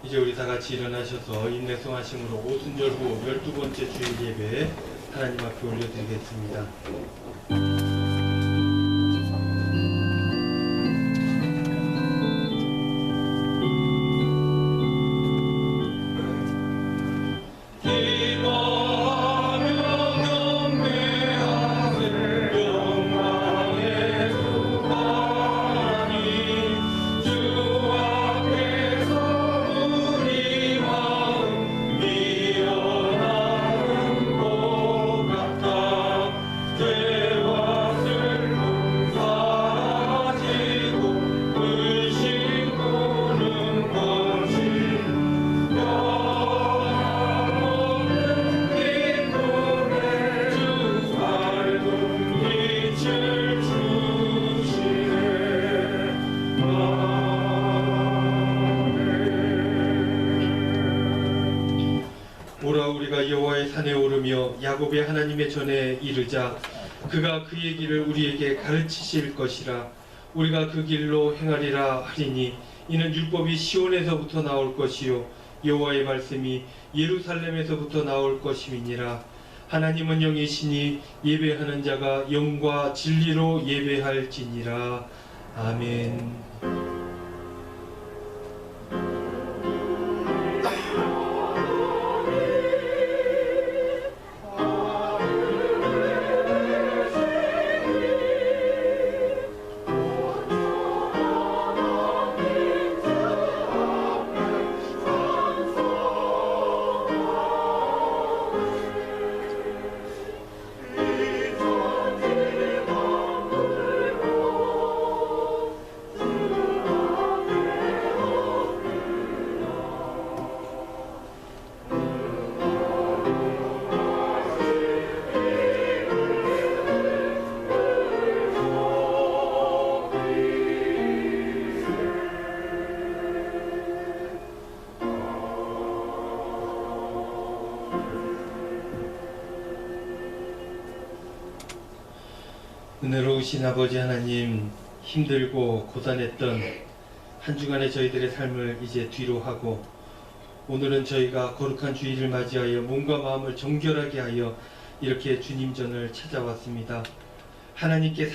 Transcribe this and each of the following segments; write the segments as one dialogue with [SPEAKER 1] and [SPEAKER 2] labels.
[SPEAKER 1] 이제 우리 다 같이 일어나셔서 인내성하심으로 오순절 후 12번째 주일 예배 하나님 앞에 올려드리겠습니다. 오라 우리가 여호와의 산에 오르며 야곱의 하나님의 전에 이르자 그가 그의 길을 우리에게 가르치실 것이라. 우리가 그 길로 행하리라 하리니 이는 율법이 시온에서부터 나올 것이요 여호와의 말씀이 예루살렘에서부터 나올 것임이니라. 하나님은 영이시니 예배하는 자가 영과 진리로 예배할지니라. 아멘. 은혜로우신 아버지 하나님, 힘들고 고단했던 한 주간의 저희들의 삶을 이제 뒤로 하고 오늘은 저희가 거룩한 주일을 맞이하여 몸과 마음을 정결하게 하여 이렇게 주님 전을 찾아왔습니다. 하나님께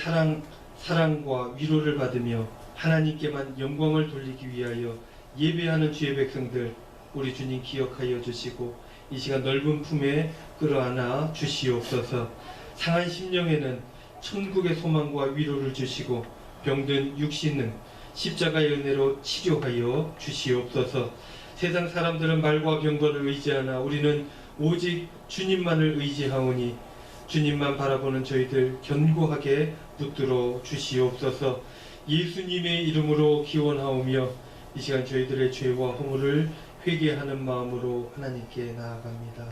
[SPEAKER 1] 사랑과 위로를 받으며 하나님께만 영광을 돌리기 위하여 예배하는 주의 백성들 우리 주님 기억하여 주시고 이 시간 넓은 품에 끌어안아 주시옵소서. 상한 심령에는 천국의 소망과 위로를 주시고 병든 육신은 십자가의 은혜로 치료하여 주시옵소서. 세상 사람들은 말과 병거를 의지하나 우리는 오직 주님만을 의지하오니 주님만 바라보는 저희들 견고하게 붙들어 주시옵소서. 예수님의 이름으로 기원하오며 이 시간 저희들의 죄와 허물을 회개하는 마음으로 하나님께 나아갑니다.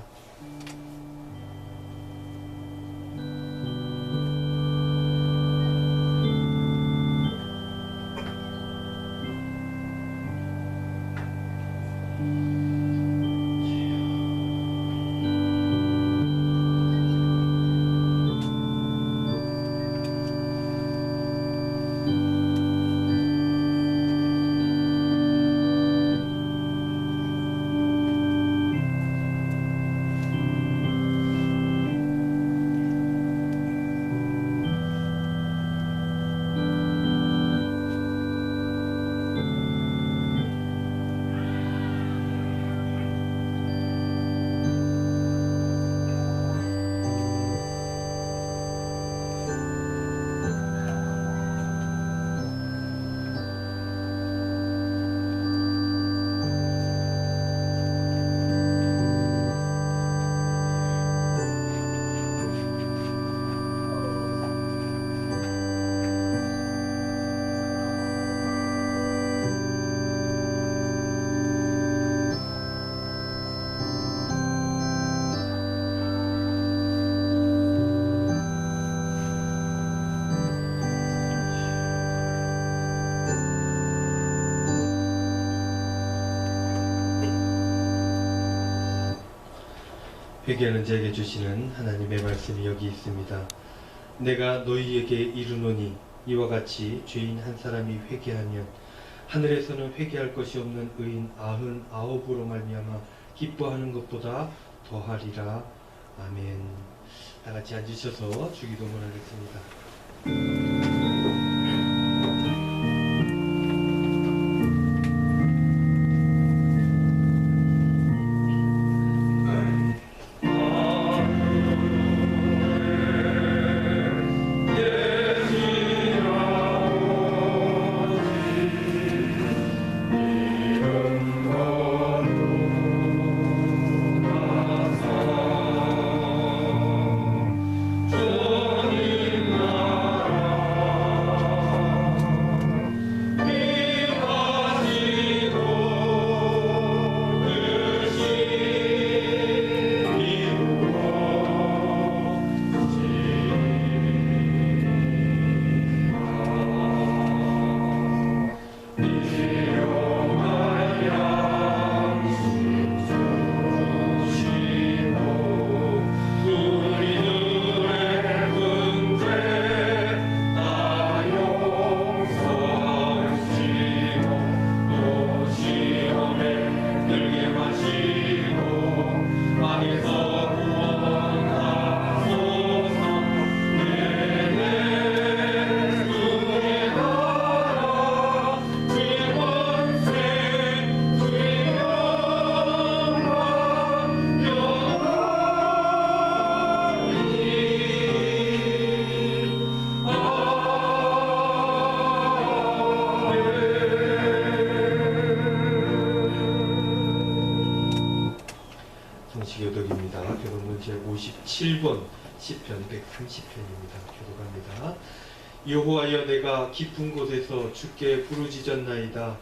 [SPEAKER 1] 회개하는 자에게 주시는 하나님의 말씀이 여기 있습니다. 내가 너희에게 이르노니 이와 같이 죄인 한 사람이 회개하면 하늘에서는 회개할 것이 없는 의인 99으로 말미암아 기뻐하는 것보다 더하리라. 아멘. 다 같이 앉으셔서 주기도문 하겠습니다. 성시교독입니다. 교독문 제57번 시편 130편입니다. 교독합니다. 여호와여, 내가 깊은 곳에서 주께 부르짖었나이다.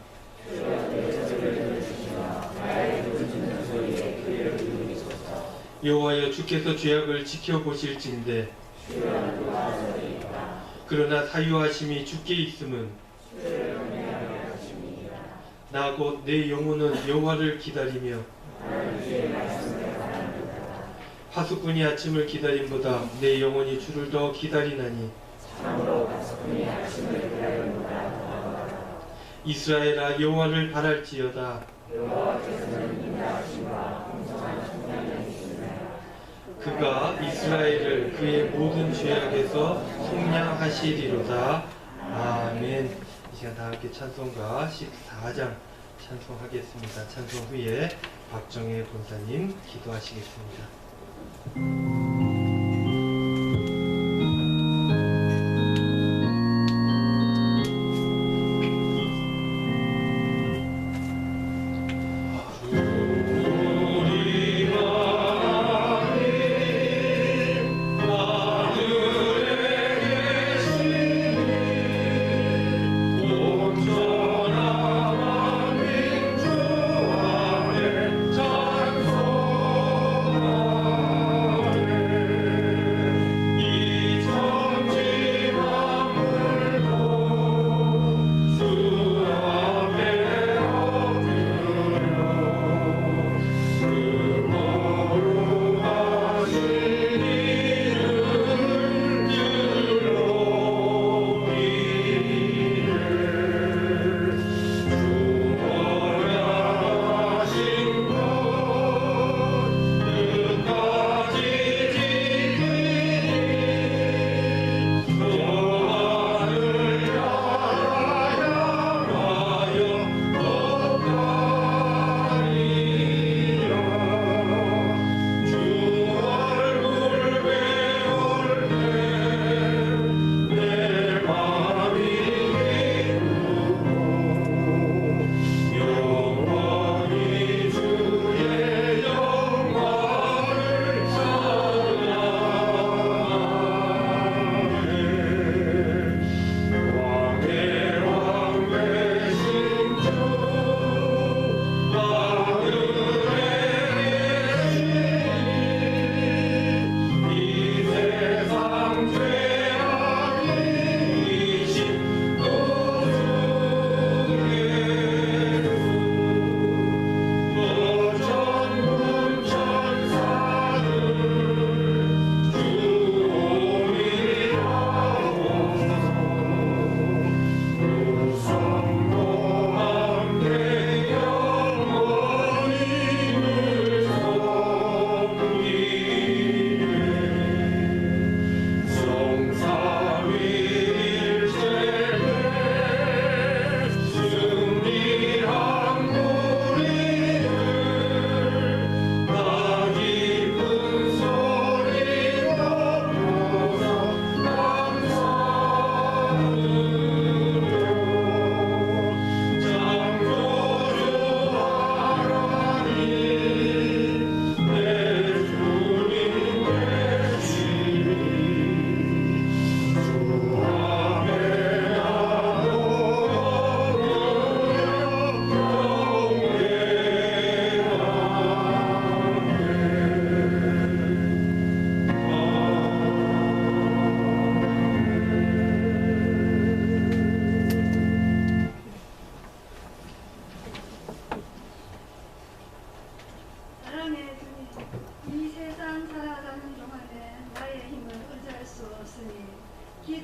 [SPEAKER 1] 여호와여, 주께서 죄악을 지켜보실진대. 그러나 사유하심이 주께 있음은 나 곧 내 영혼은 여호와를 기다리며 파수꾼이 아침을 기다림보다 내 영혼이 주를 더 기다리나니. 이스라엘아, 여호와를 바랄지어다. 그가 이스라엘을 그의 모든 죄악에서 속량하시리로다. 아멘. 이 시간 다 함께 찬송가 14장 찬송하겠습니다. 찬송 후에 박정혜 권사님 기도하시겠습니다.
[SPEAKER 2] 찬송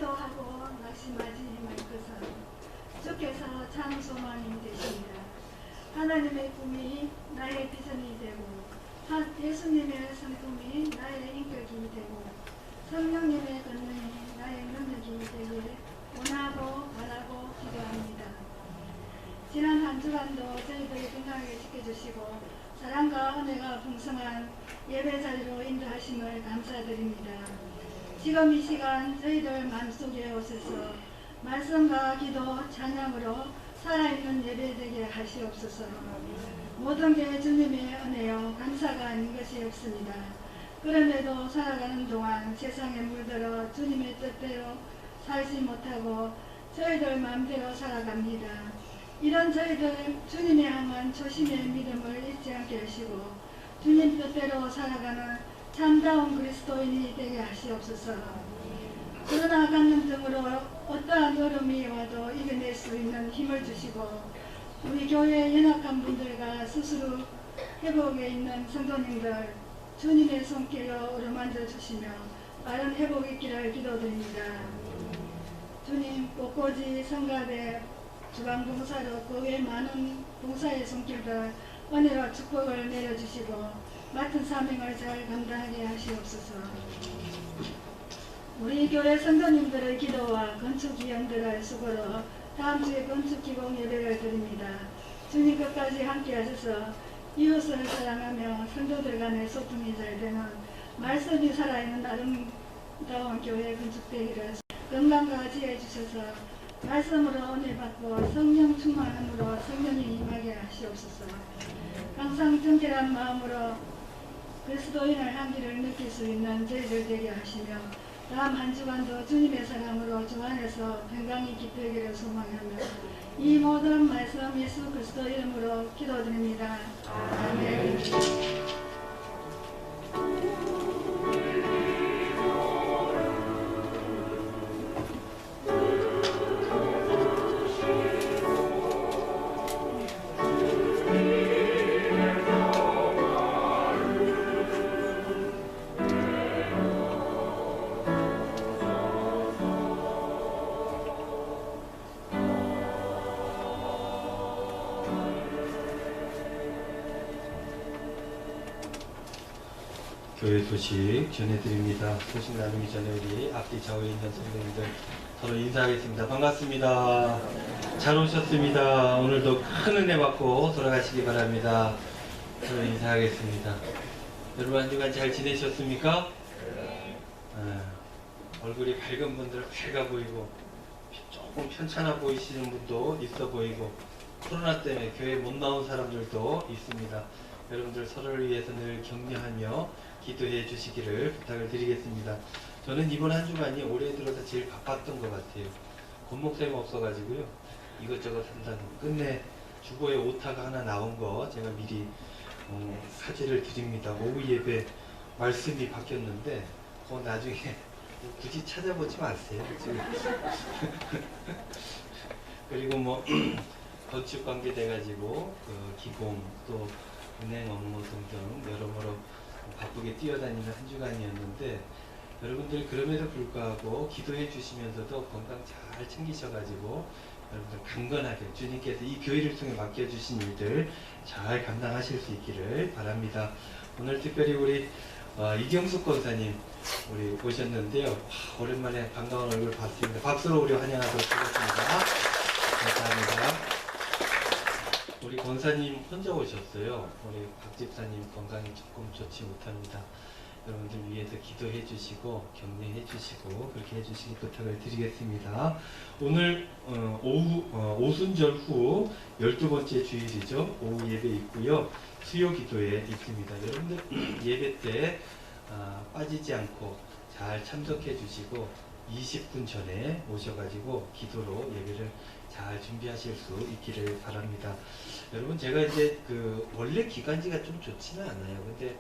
[SPEAKER 2] 기도하고 낙심하지 말것은 주께서 참 소망이 되십니다. 하나님의 꿈이 나의 비전이 되고 예수님의 성품이 나의 인격이 되고 성령님의 권능이 나의 능력이 되기를 원하고 바라고 기도합니다. 지난 한 주간도 저희들을 건강하게 지켜주시고 사랑과 은혜가 풍성한 예배 자리로 인도하심을 감사드립니다. 지금 이 시간 저희들 마음속에 오셔서 말씀과 기도, 찬양으로 살아있는 예배 되게 하시옵소서. 모든 게 주님의 은혜요 감사가 아닌 것이 없습니다. 그럼에도 살아가는 동안 세상에 물들어 주님의 뜻대로 살지 못하고 저희들 마음대로 살아갑니다. 이런 저희들 주님의 향한 초심의 믿음을 잊지 않게 하시고 주님 뜻대로 살아가는 참다운 그리스도인이 되게 하시옵소서. 코로나 감염증으로 어떠한 어려움이 와도 이겨낼 수 있는 힘을 주시고 우리 교회 연약한 분들과 스스로 회복에 있는 성도님들 주님의 손길로 어루만져 주시며 빠른 회복 있기를 기도드립니다. 주님 꽃꽂이 성가대 주방봉사로 그 외 많은 봉사의 손길들 은혜와 축복을 내려주시고 맡은 사명을 잘 감당하게 하시옵소서. 우리 교회 성도님들의 기도와 건축 기형들의 수고로 다음 주에 건축 기공 예배를 드립니다. 주님 끝까지 함께 하셔서 이웃을 사랑하며 성도들 간의 소통이 잘 되는 말씀이 살아있는 아름다운 교회 건축되기를 건강과 지혜 주셔서 말씀으로 은혜 받고 성령 충만함으로 성령이 임하게 하시옵소서. 항상 정결한 마음으로 그리스도인을 향기를 느낄 수 있는 저희들 되게 하시며 다음 한 주간도 주님의 사랑으로 주 안에서 건강히 기쁘기를 소망하며 이 모든 말씀 예수 그리스도 이름으로 기도드립니다. 아멘.
[SPEAKER 1] 교회 소식 전해드립니다. 소식 나누기 전에 우리 앞뒤 좌우에 있는 성도님들 서로 인사하겠습니다. 반갑습니다. 잘 오셨습니다. 오늘도 큰 은혜 받고 돌아가시기 바랍니다. 서로 인사하겠습니다. 여러분 한 주간 잘 지내셨습니까? 얼굴이 밝은 분들 밝아 보이고 조금 편찮아 보이시는 분도 있어 보이고 코로나 때문에 교회 못 나온 사람들도 있습니다. 여러분들 서로를 위해서 늘 격려하며 기도해 주시기를 부탁을 드리겠습니다. 저는 이번 한 주간이 올해 들어서 제일 바빴던 것 같아요. 곤목쌤 없어가지고요. 이것저것 한다는 끝내 주보에 오타가 하나 나온 거 제가 미리 사죄를 드립니다. 오후 예배 말씀이 바뀌었는데 그거 나중에 굳이 찾아보지 마세요. 그리고 뭐 건축 관계 돼가지고 그 기공 또 은행 업무 등등 여러모로 바쁘게 뛰어다니는 한 주간이었는데 여러분들 그럼에도 불구하고 기도해 주시면서도 건강 잘 챙기셔가지고 여러분들 강건하게 주님께서 이 교회를 통해 맡겨주신 일들 잘 감당하실 수 있기를 바랍니다. 오늘 특별히 우리 이경숙 권사님 우리 오셨는데요. 오랜만에 반가운 얼굴 봤습니다. 박수로 우리 환영하도록 하겠습니다. 감사합니다. 우리 권사님 혼자 오셨어요. 우리 박 집사님 건강이 조금 좋지 못합니다. 여러분들 위해서 기도해 주시고 격려해 주시고 그렇게 해 주시기 부탁을 드리겠습니다. 오늘 오순절 후 12번째 주일이죠. 오후 예배 있고요. 수요 기도에 있습니다. 여러분들 예배 때 빠지지 않고 잘 참석해 주시고 20분 전에 오셔가지고 기도로 예배를 잘 준비하실 수 있기를 바랍니다. 여러분 제가 이제 원래 기관지가 좀 좋지는 않아요. 근데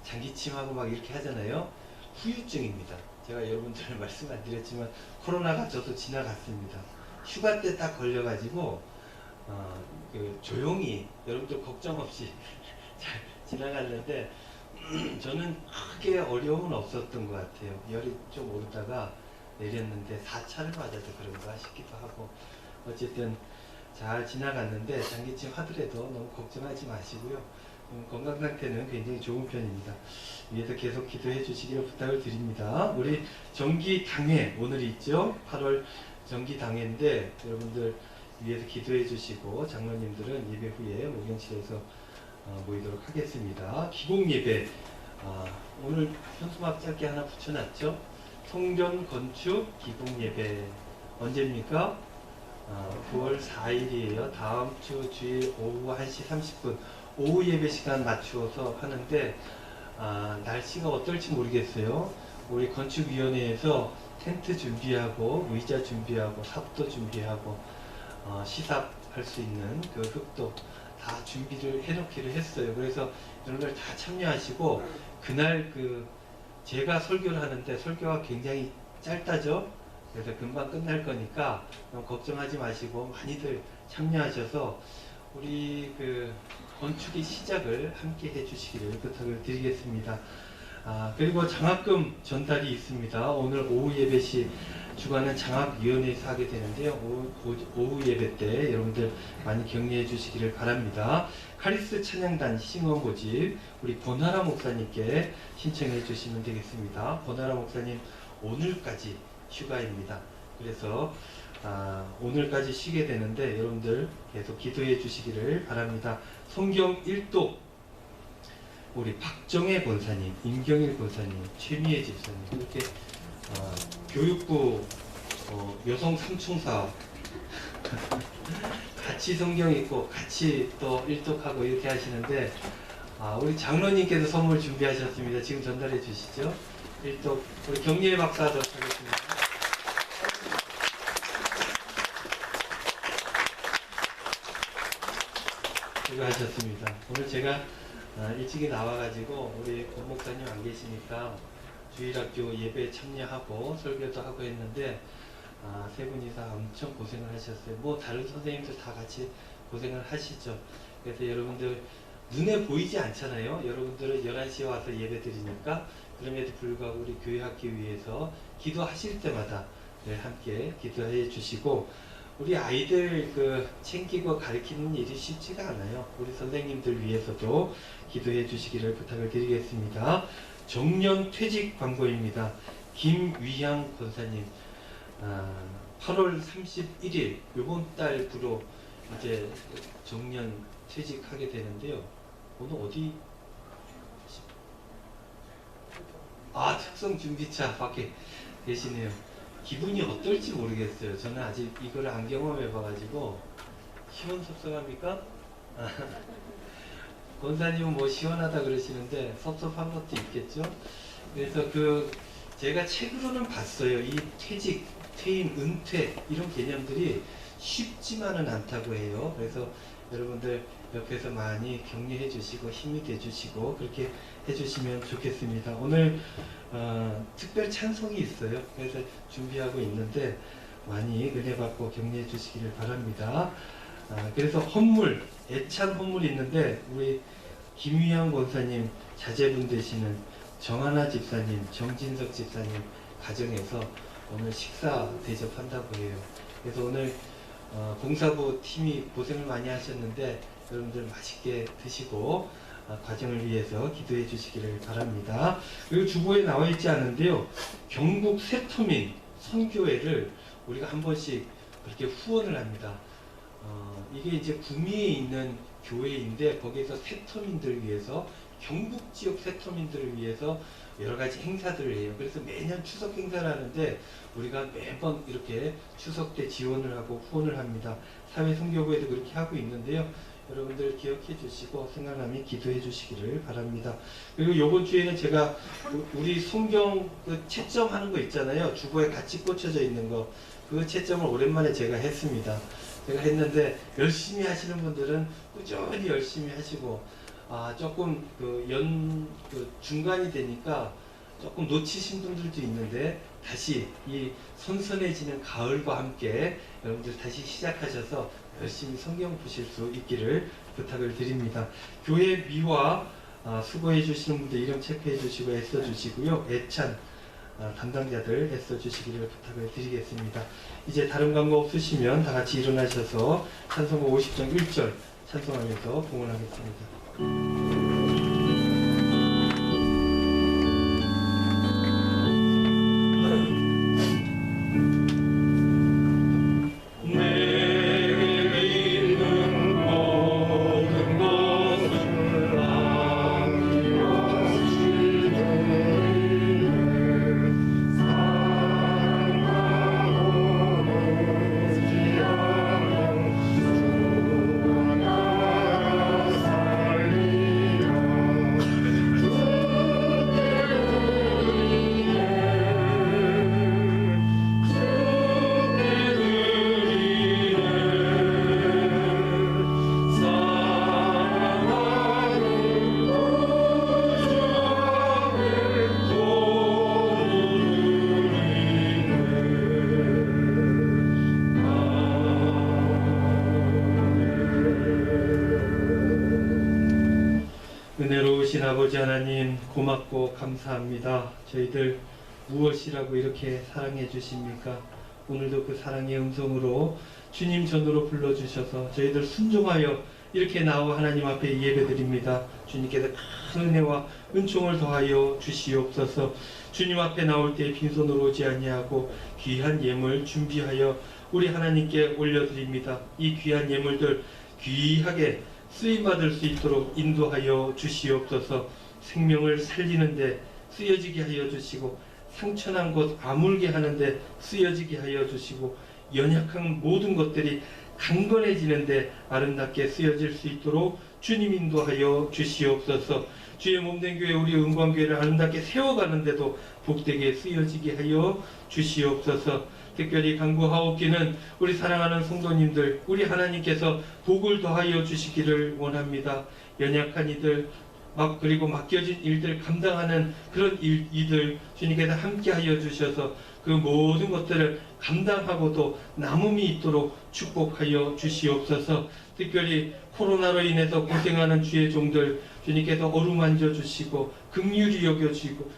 [SPEAKER 1] 장기침하고 막 이렇게 하잖아요. 후유증입니다. 제가 여러분들 말씀 안 드렸지만 코로나가 저도 지나갔습니다. 휴가 때 딱 걸려가지고 조용히 여러분들 걱정 없이 잘 지나갔는데 저는 크게 어려움은 없었던 것 같아요. 열이 좀 오르다가 내렸는데 4차를 맞아서 그런가 싶기도 하고 어쨌든 잘 지나갔는데 장기침 하더라도 너무 걱정하지 마시고요. 건강 상태는 굉장히 좋은 편입니다. 위에서 계속 기도해 주시기를 부탁을 드립니다. 우리 정기당회 오늘이 있죠. 8월 정기당회인데 여러분들 위에서 기도해 주시고 장로님들은 예배 후에 목욕실에서 모이도록 하겠습니다. 기공예배 오늘 현수막 짧게 하나 붙여놨죠. 성전 건축 기공예배 언제입니까? 9월 4일이에요. 다음 주 주일 오후 1시 30분 오후 예배 시간 맞추어서 하는데 날씨가 어떨지 모르겠어요. 우리 건축위원회에서 텐트 준비하고 의자 준비하고 삽도 준비하고 시삽할 수 있는 그 흙도 다 준비를 해놓기로 했어요. 그래서 여러분들 다 참여하시고 그날 제가 설교를 하는데 설교가 굉장히 짧다죠. 그래서 금방 끝날 거니까 너무 걱정하지 마시고 많이들 참여하셔서 우리 건축의 시작을 함께 해주시기를 부탁을 드리겠습니다. 그리고 장학금 전달이 있습니다. 오늘 오후 예배 시 주관은 장학위원회에서 하게 되는데요. 오후 예배 때 여러분들 많이 격려해 주시기를 바랍니다. 카리스 찬양단 싱어 모집 우리 권하라 목사님께 신청해 주시면 되겠습니다. 권하라 목사님 오늘까지 휴가입니다. 그래서 오늘까지 쉬게 되는데 여러분들 계속 기도해 주시기를 바랍니다. 성경 1독 우리 박정혜 권사님, 임경일 권사님, 최미애 집사님 이렇게 교육부 여성 삼총사 같이 성경 읽고 같이 또 일독하고 이렇게 하시는데 우리 장로님께서 선물 준비하셨습니다. 지금 전달해 주시죠. 일독 우리 격려의 박수 하도록 하겠습니다. 수고하셨습니다. 오늘 제가 일찍이 나와가지고 우리 권 목사님 안 계시니까 주일학교 예배에 참여하고 설교도 하고 했는데 세 분이 다 엄청 고생을 하셨어요. 뭐 다른 선생님들 다 같이 고생을 하시죠. 그래서 여러분들 눈에 보이지 않잖아요. 여러분들은 11시에 와서 예배 드리니까 그럼에도 불구하고 우리 교회 위해서 기도하실 때마다 늘 함께 기도해 주시고 우리 아이들 챙기고 가르치는 일이 쉽지가 않아요. 우리 선생님들 위해서도 기도해 주시기를 부탁을 드리겠습니다. 정년 퇴직 광고입니다. 김위향 권사님 8월 31일 이번 달부로 이제 정년 퇴직하게 되는데요. 오늘 어디? 특성준비차 밖에 계시네요. 기분이 어떨지 모르겠어요. 저는 아직 이거를 안 경험해 봐가지고 시원섭섭합니까? 권사님은 뭐 시원하다 그러시는데 섭섭한 것도 있겠죠. 그래서 제가 책으로는 봤어요. 이 퇴직, 퇴임, 은퇴 이런 개념들이 쉽지만은 않다고 해요. 그래서 여러분들 옆에서 많이 격려해 주시고 힘이 돼 주시고 그렇게 해 주시면 좋겠습니다. 오늘 특별 찬송이 있어요. 그래서 준비하고 있는데 많이 은혜 받고 격려해 주시기를 바랍니다. 그래서 헌물, 애찬 헌물이 있는데 우리 김위양 권사님 자제분 되시는 정하나 집사님, 정진석 집사님 가정에서 오늘 식사 대접한다고 해요. 그래서 오늘 봉사부 팀이 고생을 많이 하셨는데 여러분들 맛있게 드시고 과정을 위해서 기도해 주시기를 바랍니다. 그리고 주보에 나와 있지 않은데요. 경북 세터민 선교회를 우리가 한 번씩 그렇게 후원을 합니다. 이게 이제 구미에 있는 교회인데 거기에서 세터민들을 위해서 경북 지역 세터민들을 위해서 여러 가지 행사들을 해요. 그래서 매년 추석 행사를 하는데 우리가 매번 이렇게 추석 때 지원을 하고 후원을 합니다. 사회선교부에도 그렇게 하고 있는데요. 여러분들 기억해 주시고 생각나면 기도해 주시기를 바랍니다. 그리고 이번 주에는 제가 우리 성경 채점하는 거 있잖아요. 주보에 같이 꽂혀져 있는 거. 그 채점을 오랜만에 제가 했습니다. 제가 했는데 열심히 하시는 분들은 꾸준히 열심히 하시고 조금 중간이 되니까 조금 놓치신 분들도 있는데 다시 이 선선해지는 가을과 함께 여러분들 다시 시작하셔서 열심히 성경 보실 수 있기를 부탁을 드립니다. 교회 미화 수고해 주시는 분들 이름 체크해 주시고 애써 주시고요. 애찬 담당자들 애써 주시기를 부탁을 드리겠습니다. 이제 다른 광고 없으시면 다 같이 일어나셔서 찬송가 50장 1절 찬송하면서 봉헌하겠습니다. 은혜로우신 아버지 하나님, 고맙고 감사합니다. 저희들 무엇이라고 이렇게 사랑해 주십니까? 오늘도 그 사랑의 음성으로 주님 전으로 불러주셔서 저희들 순종하여 이렇게 나와 하나님 앞에 예배드립니다. 주님께서 큰 은혜와 은총을 더하여 주시옵소서. 주님 앞에 나올 때 빈손으로 오지 아니하고 귀한 예물 준비하여 우리 하나님께 올려드립니다. 이 귀한 예물들 귀하게 쓰임받을 수 있도록 인도하여 주시옵소서. 생명을 살리는데 쓰여지게 하여 주시고, 상처난 곳 아물게 하는데 쓰여지게 하여 주시고, 연약한 모든 것들이 강건해지는데 아름답게 쓰여질 수 있도록 주님 인도하여 주시옵소서. 주의 몸된 교회 우리 은광교회를 아름답게 세워가는데도 복되게 쓰여지게 하여 주시옵소서. 특별히 간구하옵기는 우리 사랑하는 성도님들, 우리 하나님께서 복을 더하여 주시기를 원합니다. 연약한 이들, 그리고 맡겨진 일들 감당하는 그런 이들 주님께서 함께하여 주셔서 그 모든 것들을 감당하고도 남음이 있도록 축복하여 주시옵소서. 특별히 코로나로 인해서 고생하는 주의 종들 주님께서 어루만져 주시고 긍휼히 여겨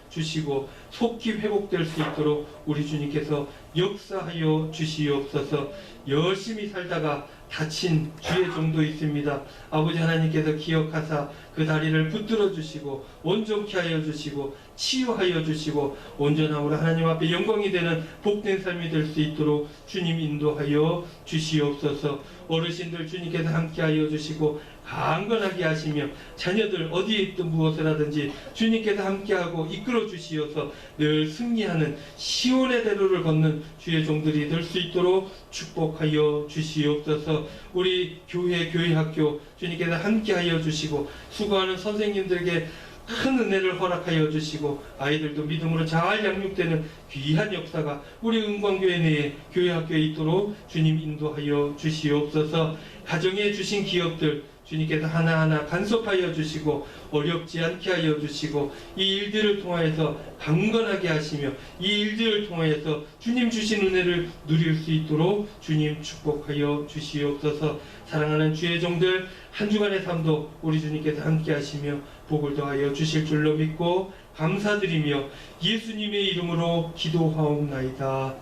[SPEAKER 1] 주시고 속히 회복될 수 있도록 우리 주님께서 역사하여 주시옵소서. 열심히 살다가 다친 주의 종도 있습니다. 아버지 하나님께서 기억하사 그 다리를 붙들어 주시고 온전케 하여 주시고 치유하여 주시고 온전함으로 하나님 앞에 영광이 되는 복된 삶이 될 수 있도록 주님 인도하여 주시옵소서. 어르신들 주님께서 함께하여 주시고 강건하게 하시며 자녀들 어디에 있든 무엇을 하든지 주님께서 함께하고 이끌어 주시어서 늘 승리하는 시온의 대로를 걷는 주의 종들이 될 수 있도록 축복하여 주시옵소서. 우리 교회 학교 주님께서 함께하여 주시고 수고하는 선생님들에게 큰 은혜를 허락하여 주시고 아이들도 믿음으로 잘 양육되는 귀한 역사가 우리 은광교회 내에 교회 학교에 있도록 주님 인도하여 주시옵소서. 가정에 주신 기업들 주님께서 하나하나 간섭하여 주시고 어렵지 않게 하여 주시고 이 일들을 통하여서 강건하게 하시며 이 일들을 통하여서 주님 주신 은혜를 누릴 수 있도록 주님 축복하여 주시옵소서. 사랑하는 주의 종들 한 주간의 삶도 우리 주님께서 함께 하시며 복을 더하여 주실 줄로 믿고 감사드리며 예수님의 이름으로 기도하옵나이다.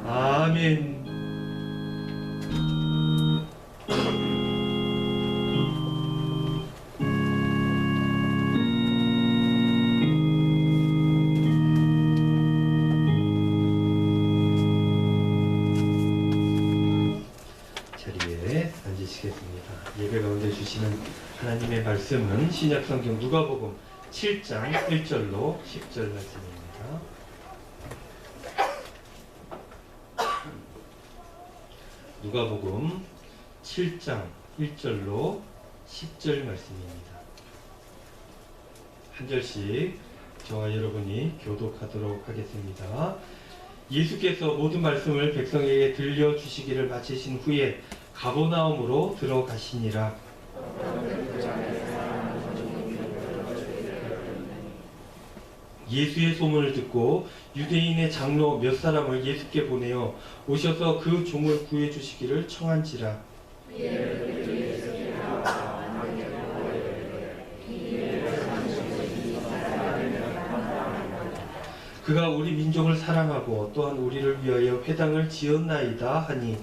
[SPEAKER 1] 아멘. 자리에 앉으시겠습니다. 예배 가운데 주시는 하나님의 말씀은 신약성경 누가복음 7장 1절로 10절 말씀입니다. 누가복음 7장 1절로 10절 말씀입니다. 한 절씩 저와 여러분이 교독하도록 하겠습니다. 예수께서 모든 말씀을 백성에게 들려주시기를 마치신 후에 가버나움으로 들어가시니라. 예수의 소문을 듣고 유대인의 장로 몇 사람을 예수께 보내어 오셔서 그 종을 구해 주시기를 청한지라. 그가 우리 민족을 사랑하고 또한 우리를 위하여 회당을 지었나이다 하니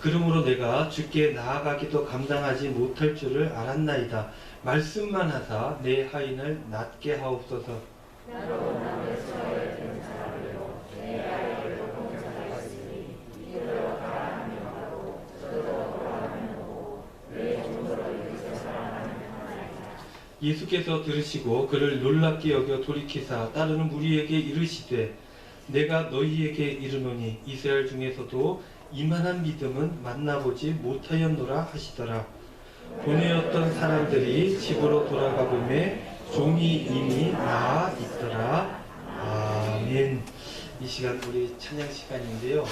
[SPEAKER 1] 그러므로 내가 주께 나아가기도 감당하지 못할 줄을 알았나이다. 말씀만 하사 내 하인을 낫게 하옵소서. 예수께서 들으시고 그를 놀랍게 여겨 돌이키사 따르는 무리에게 이르시되 내가 너희에게 이르노니 이스라엘 중에서도 이만한 믿음은 만나보지 못하였노라 하시더라. 보내었던 사람들이 집으로 돌아가 보매 종이 이미 나아 있더라. 아멘. 이 시간 우리 찬양 시간인데요.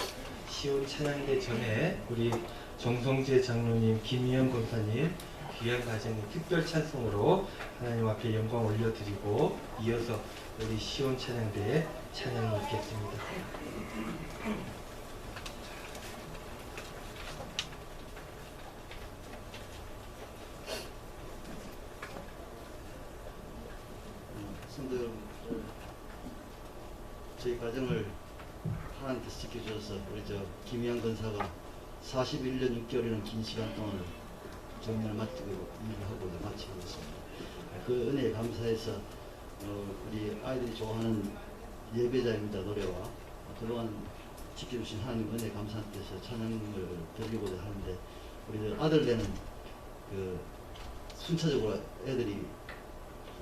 [SPEAKER 1] 시온 찬양대 전에 우리 정성재 장로님, 김희연 권사님 귀한 가정의 특별 찬송으로 하나님 앞에 영광 올려드리고 이어서 우리 시온 찬양대의 찬양이 있겠습니다.
[SPEAKER 3] 성도 여러분, 저희 가정을 하나님께서 지켜주셔서 우리 김희양 권사가 41년 6개월이라는 긴 시간 동안 정년을 마치고 일을 하고 마치고 있습니다. 그 은혜에 감사해서 우리 아이들이 좋아하는 예배자입니다. 노래와 그동안 지켜주신 하나님 은혜 감사한 뜻에서 찬양을 드리고자 하는데 우리 아들 되는 순차적으로 애들이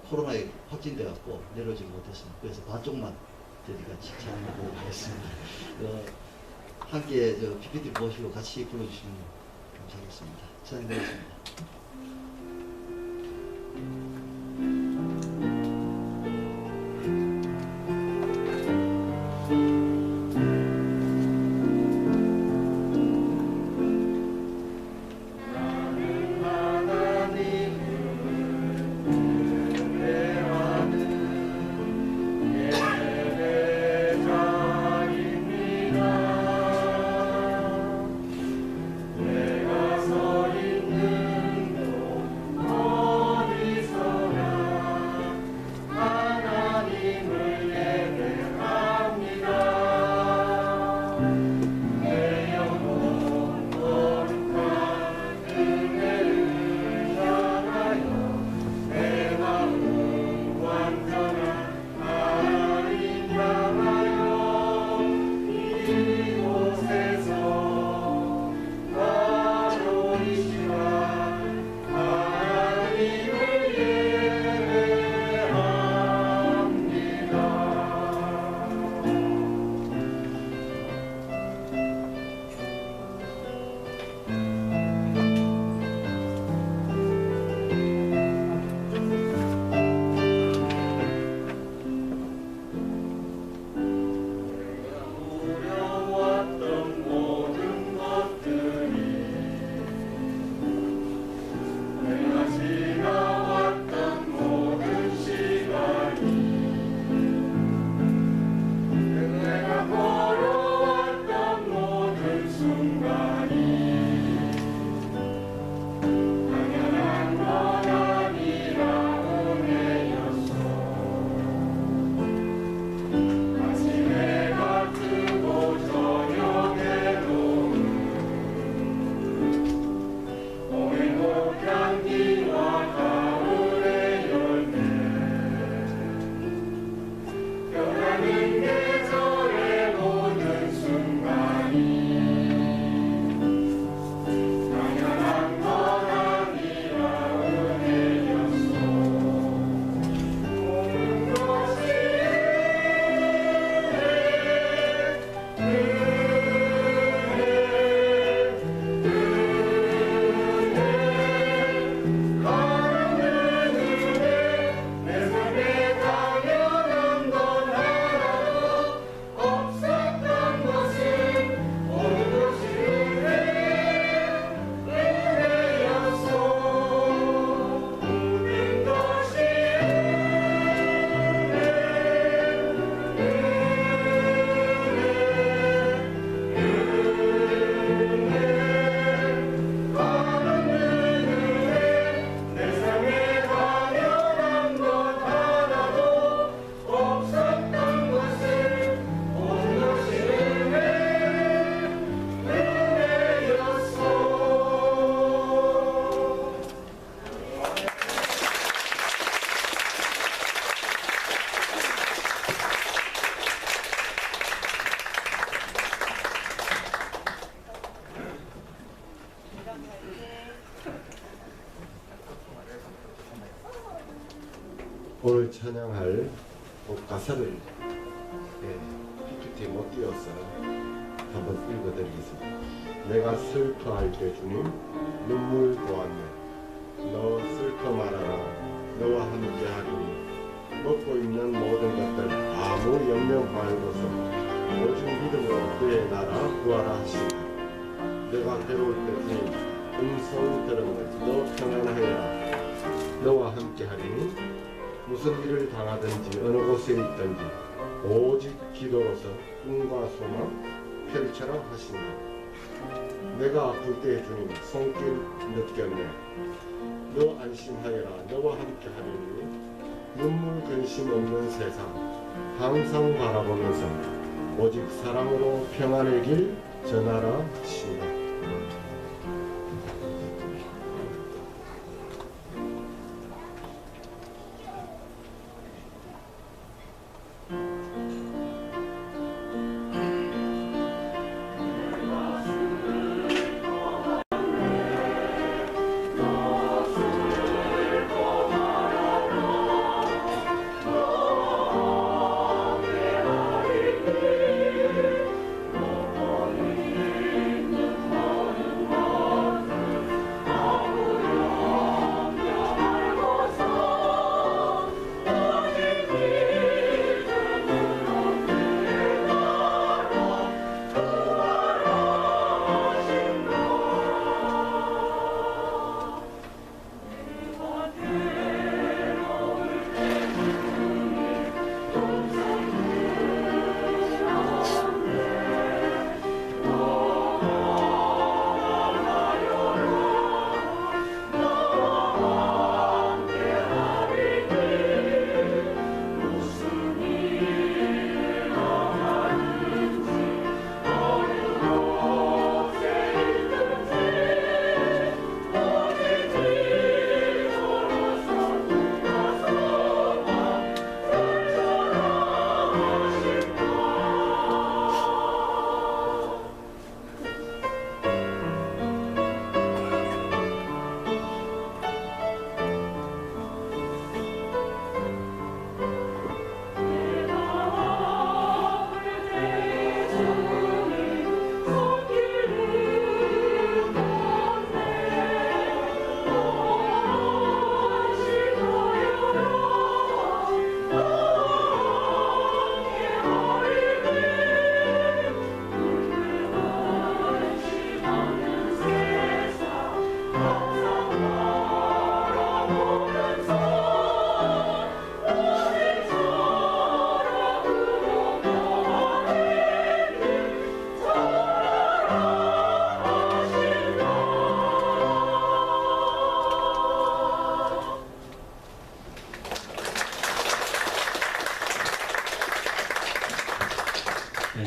[SPEAKER 3] 코로나에 확진돼 갖고 내려오지 못했습니다. 그래서 반쪽만 저희가 찬양을 보고 가겠습니다. 함께 PPT 보시고 같이 불러주시면 감사하겠습니다. 찬양드리겠습니다.
[SPEAKER 4] 내가 서 있는 곳 어디서 오늘 찬양할 가사를 PPT 못 띄어서 한번 읽어드리겠습니다. 내가 슬퍼할 때 주님 눈물 보았네. 너 슬퍼 말아라. 너와 함께 하리니 먹고 있는 모든 것들 아무 염려 말고서 오직 믿음으로 그의 나라 구하라 하시다. 내가 괴로울 때 주님 음성 들으면 너 평안하여라. 너와 함께 하리니 무슨 일을 당하든지 어느 곳에 있든지 오직 기도로서 꿈과 소망 펼쳐라 하시니 내가 아플 때 주님 손길 느꼈네. 너 안심하여라. 너와 함께 하리니 눈물 근심 없는 세상 항상 바라보면서 오직 사랑으로 평안의 길 전하라 하시니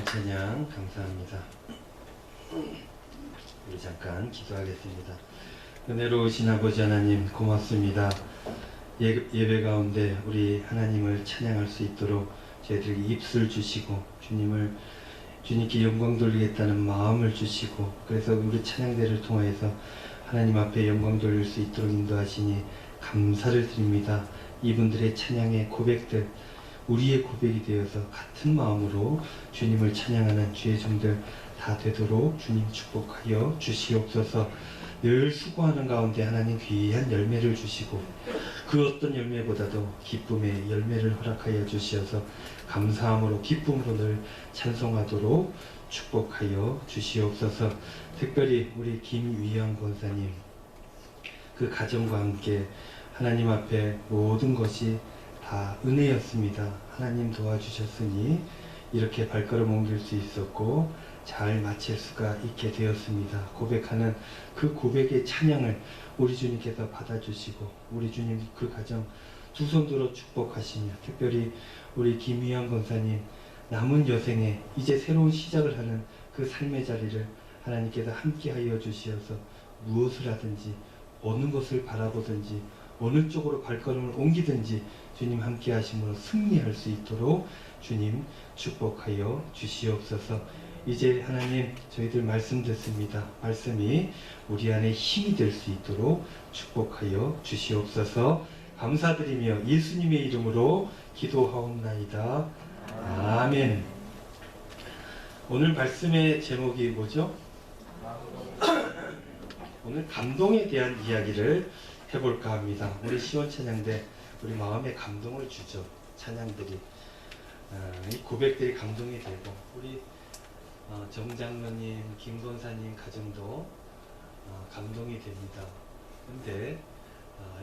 [SPEAKER 1] 찬양 감사합니다. 우리 잠깐 기도하겠습니다. 은혜로우신 아버지 하나님 고맙습니다. 예배 가운데 우리 하나님을 찬양할 수 있도록 저희들에게 입술 주시고 주님께 영광 돌리겠다는 마음을 주시고 그래서 우리 찬양대를 통해서 하나님 앞에 영광 돌릴 수 있도록 인도하시니 감사를 드립니다. 이분들의 찬양의 고백들 우리의 고백이 되어서 같은 마음으로 주님을 찬양하는 주의 종들 다 되도록 주님 축복하여 주시옵소서. 늘 수고하는 가운데 하나님 귀한 열매를 주시고 그 어떤 열매보다도 기쁨의 열매를 허락하여 주시어서 감사함으로 기쁨으로 늘 찬송하도록 축복하여 주시옵소서. 특별히 우리 김위영 권사님 그 가정과 함께 하나님 앞에 모든 것이 다 은혜였습니다. 하나님 도와주셨으니 이렇게 발걸음 옮길 수 있었고 잘 마칠 수가 있게 되었습니다. 고백하는 그 고백의 찬양을 우리 주님께서 받아주시고 우리 주님 그 가정 두 손 들어 축복하시며 특별히 우리 김희영 권사님 남은 여생에 이제 새로운 시작을 하는 그 삶의 자리를 하나님께서 함께하여 주시어서 무엇을 하든지 어느 것을 바라보든지 어느 쪽으로 발걸음을 옮기든지 주님 함께 하심으로 승리할 수 있도록 주님 축복하여 주시옵소서. 이제 하나님 저희들 말씀 듣습니다. 말씀이 우리 안에 힘이 될 수 있도록 축복하여 주시옵소서. 감사드리며 예수님의 이름으로 기도하옵나이다. 아멘. 오늘 말씀의 제목이 뭐죠? 오늘 감동에 대한 이야기를 해볼까 합니다. 우리 시원 찬양대 우리 마음에 감동을 주죠. 찬양들이 이 고백들이 감동이 되고 우리 정장로님, 김건사님 가정도 감동이 됩니다. 근데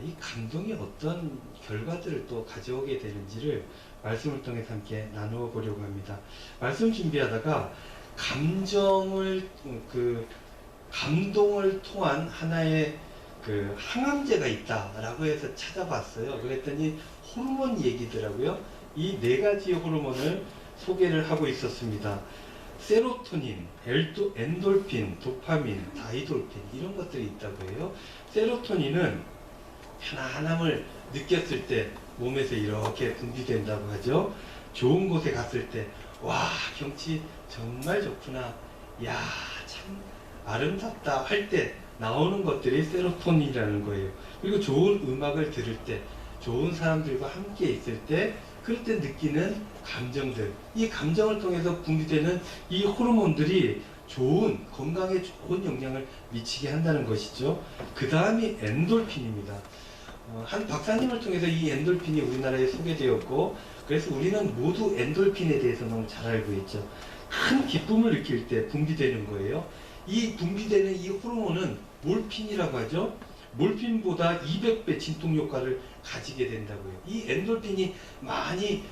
[SPEAKER 1] 이 감동이 어떤 결과들을 또 가져오게 되는지를 말씀을 통해서 함께 나누어 보려고 합니다. 말씀 준비하다가 감동을 통한 하나의 그 항암제가 있다라고 해서 찾아봤어요. 그랬더니 호르몬 얘기더라고요. 이 네 가지 호르몬을 소개를 하고 있었습니다. 세로토닌, 엔돌핀, 도파민, 다이돌핀 이런 것들이 있다고 해요. 세로토닌은 편안함을 느꼈을 때 몸에서 이렇게 분비된다고 하죠. 좋은 곳에 갔을 때 와 경치 정말 좋구나, 야 참 아름답다 할 때 나오는 것들이 세로토닌이라는 거예요. 그리고 좋은 음악을 들을 때, 좋은 사람들과 함께 있을 때, 그럴 때 느끼는 감정들, 이 감정을 통해서 분비되는 이 호르몬들이 좋은, 건강에 좋은 영향을 미치게 한다는 것이죠. 그 다음이 엔돌핀입니다. 한 박사님을 통해서 이 엔돌핀이 우리나라에 소개되었고, 그래서 우리는 모두 엔돌핀에 대해서 너무 잘 알고 있죠. 큰 기쁨을 느낄 때 분비되는 거예요. 이 분비되는 이 호르몬은 몰핀이라고 하죠. 몰핀보다 200배 진통 효과를 가지게 된다고요. 이 엔돌핀이 많이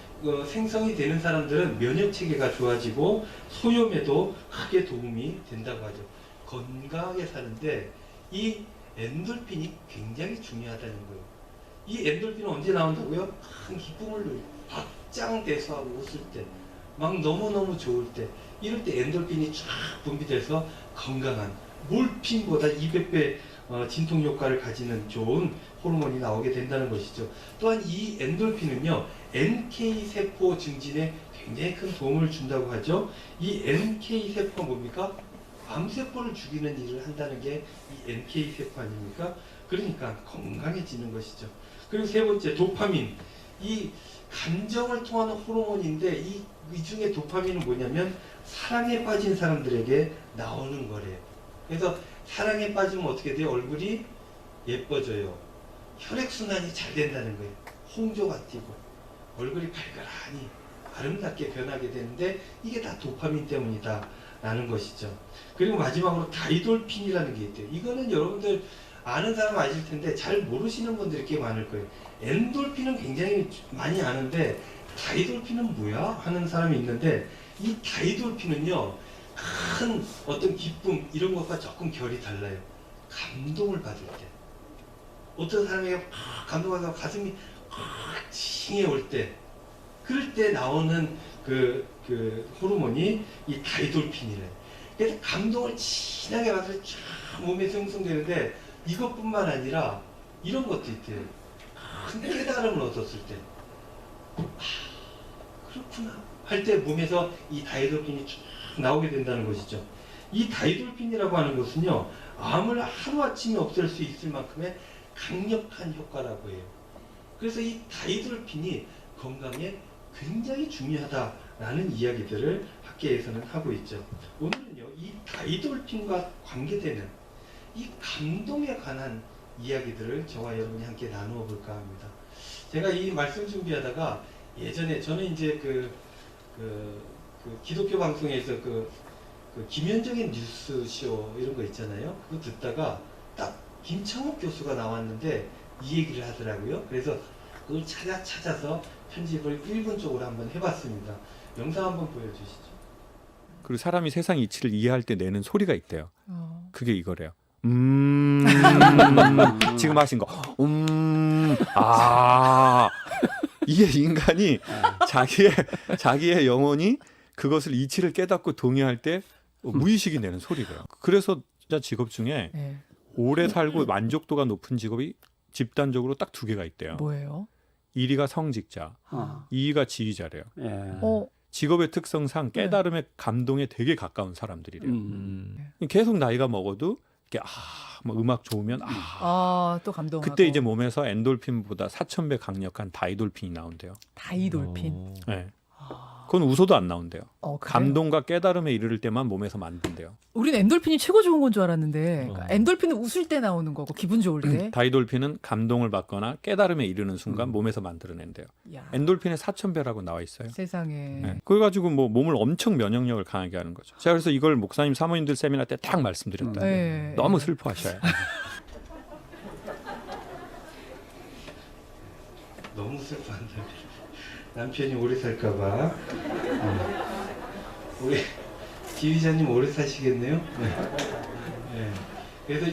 [SPEAKER 1] 생성이 되는 사람들은 면역 체계가 좋아지고 소염에도 크게 도움이 된다고 하죠. 건강하게 사는데 이 엔돌핀이 굉장히 중요하다는 거예요. 이 엔돌핀은 언제 나온다고요? 큰 기쁨을 박장대소하고 웃을 때, 막 너무너무 좋을 때, 이럴 때 엔돌핀이 쫙 분비돼서 건강한, 몰핀보다 200배 진통 효과를 가지는 좋은 호르몬이 나오게 된다는 것이죠. 또한 이 엔돌핀은요, NK 세포 증진에 굉장히 큰 도움을 준다고 하죠. 이 NK 세포가 뭡니까? 암세포를 죽이는 일을 한다는 게 이 NK 세포 아닙니까? 그러니까 건강해지는 것이죠. 그리고 세 번째, 도파민. 이 감정을 통하는 호르몬인데 이 중에 도파민은 뭐냐면 사랑에 빠진 사람들에게 나오는 거래요. 그래서 사랑에 빠지면 어떻게 돼요? 얼굴이 예뻐져요. 혈액순환이 잘 된다는 거예요. 홍조가 튀고 얼굴이 발그라니 아름답게 변하게 되는데 이게 다 도파민 때문이다 라는 것이죠. 그리고 마지막으로 다이돌핀이라는 게 있대요. 이거는 여러분들 아는 사람 아실 텐데 잘 모르시는 분들이 꽤 많을 거예요. 엔돌핀은 굉장히 많이 아는데 다이돌핀은 뭐야? 하는 사람이 있는데, 이 다이돌핀은요, 큰 어떤 기쁨 이런 것과 조금 결이 달라요. 감동을 받을 때, 어떤 사람에게 감동받아서 가슴이 칭해 올 때, 그럴 때 나오는 그 호르몬이 이 다이돌핀이래요. 그래서 감동을 진하게 받을 때 쫙 몸에 형성되는데, 이것뿐만 아니라 이런 것도 있대요. 큰 깨달음을 얻었을 때, 그렇구나 할 때 몸에서 이 다이돌핀이 쭉 나오게 된다는 것이죠. 이 다이돌핀이라고 하는 것은요, 암을 하루아침에 없앨 수 있을 만큼의 강력한 효과라고 해요. 그래서 이 다이돌핀이 건강에 굉장히 중요하다라는 이야기들을 학계에서는 하고 있죠. 오늘은요, 이 다이돌핀과 관계되는 이 감동에 관한 이야기들을 저와 여러분이 함께 나누어 볼까 합니다. 제가 이 말씀 준비하다가 예전에 저는 이제 그 기독교 방송에서 그 김현정의 뉴스쇼 이런 거 있잖아요. 그거 듣다가 딱 김창욱 교수가 나왔는데 이 얘기를 하더라고요. 그래서 그걸 찾아서 편집을 1분 쪽으로 한번 해봤습니다. 영상 한번 보여주시죠.
[SPEAKER 5] 그리고 사람이 세상 이치를 이해할 때 내는 소리가 있대요. 그게 이거래요. 지금 하신 거. 이게 인간이 자기의 영혼이 그것을 이치를 깨닫고 동의할 때 무의식이 내는 소리래요. 그래서 진짜 직업 중에 오래 살고 만족도가 높은 직업이 집단적으로 딱 두 개가 있대요.
[SPEAKER 6] 뭐예요?
[SPEAKER 5] 1위가 성직자, 2위가 지휘자래요. 직업의 특성상 깨달음의 감동에 되게 가까운 사람들이래요. 계속 나이가 먹어도 이렇게 뭐 음악 좋으면
[SPEAKER 6] 또 감동하고.
[SPEAKER 5] 그때 이제 몸에서 엔돌핀보다 4,000배 강력한 다이돌핀이 나온대요.
[SPEAKER 6] 다이돌핀.
[SPEAKER 5] 네. 그건 웃어도 안 나온대요.
[SPEAKER 6] 그래요?
[SPEAKER 5] 감동과 깨달음에 이르를 때만 몸에서 만든대요.
[SPEAKER 6] 우린 엔돌핀이 최고 좋은 건 줄 알았는데 엔돌핀은 웃을 때 나오는 거고 기분 좋을 때.
[SPEAKER 5] 다이돌핀은 감동을 받거나 깨달음에 이르는 순간 몸에서 만들어낸대요.
[SPEAKER 6] 야,
[SPEAKER 5] 엔돌핀의 4,000배라고 나와 있어요.
[SPEAKER 6] 세상에.
[SPEAKER 5] 네. 그래가지고 뭐 몸을 엄청 면역력을 강하게 하는 거죠. 제가 그래서 이걸 목사님 사모님들 세미나 때 딱 말씀드렸다.
[SPEAKER 6] 네.
[SPEAKER 5] 너무 슬퍼하셔요.
[SPEAKER 1] 너무 슬퍼한다. 남편이 오래 살까봐. 우리 지휘자님 오래 사시겠네요. 네. 그래서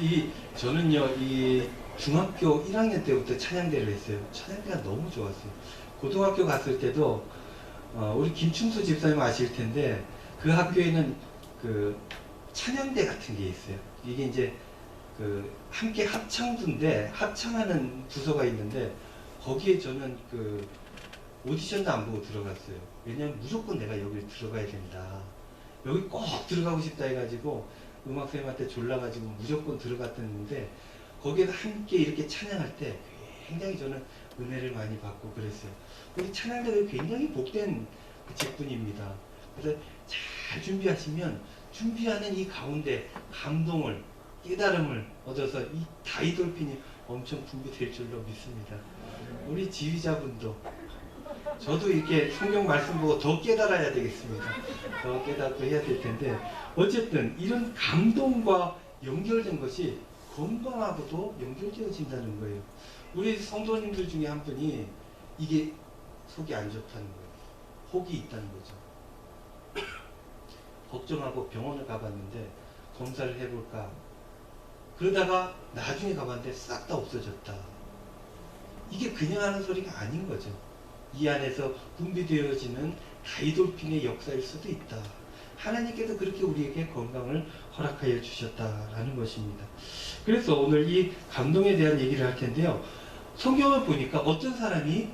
[SPEAKER 1] 저는요 이 중학교 1학년 때부터 찬양대를 했어요. 찬양대가 너무 좋았어요. 고등학교 갔을 때도 우리 김충수 집사님 아실 텐데 그 학교에는 그 찬양대 같은 게 있어요. 이게 이제 그 함께 합창부인데 합창하는 부서가 있는데 거기에 저는 그 오디션도 안 보고 들어갔어요. 왜냐면 무조건 내가 여기 들어가야 된다. 여기 꼭 들어가고 싶다 해가지고 음악쌤한테 졸라가지고 무조건 들어갔었는데 거기에서 함께 이렇게 찬양할 때 굉장히 저는 은혜를 많이 받고 그랬어요. 우리 찬양대가 굉장히 복된 직분입니다. 그래서 잘 준비하시면 준비하는 이 가운데 감동을 깨달음을 얻어서 이 다이돌핀이 엄청 분비될 줄로 믿습니다. 우리 지휘자분도 저도 이렇게 성경 말씀 보고 더 깨달아야 되겠습니다. 더 깨닫고 해야 될 텐데 어쨌든 이런 감동과 연결된 것이 건강하고도 연결되어진다는 거예요. 우리 성도님들 중에 한 분이 이게 속이 안 좋다는 거예요. 혹이 있다는 거죠. 걱정하고 병원을 가봤는데 검사를 해볼까 그러다가 나중에 가봤는데 싹 다 없어졌다. 이게 그냥 하는 소리가 아닌 거죠. 이 안에서 분비되어지는 다이돌핀의 역사일 수도 있다. 하나님께서 그렇게 우리에게 건강을 허락하여 주셨다라는 것입니다. 그래서 오늘 이 감동에 대한 얘기를 할 텐데요. 성경을 보니까 어떤 사람이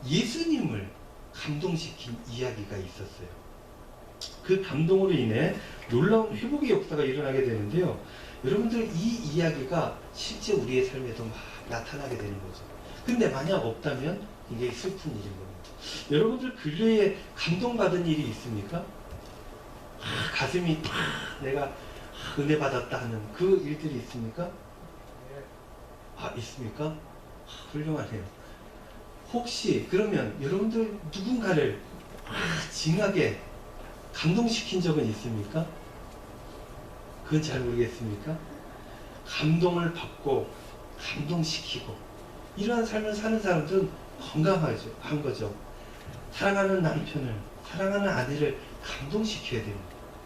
[SPEAKER 1] 예수님을 감동시킨 이야기가 있었어요. 그 감동으로 인해 놀라운 회복의 역사가 일어나게 되는데요. 여러분들 이 이야기가 실제 우리의 삶에도 막 나타나게 되는 거죠. 근데 만약 없다면 굉장히 슬픈 일인 겁니다. 여러분들 근래에 감동받은 일이 있습니까? 가슴이 내가 은혜 받았다 하는 그 일들이 있습니까? 있습니까? 훌륭하네요. 혹시 그러면 여러분들 누군가를 징하게 감동시킨 적은 있습니까? 그건 잘 모르겠습니까? 감동을 받고 감동시키고 이러한 삶을 사는 사람들은 건강하죠. 한 거죠. 사랑하는 남편을, 사랑하는 아내를 감동시켜야 됩니다.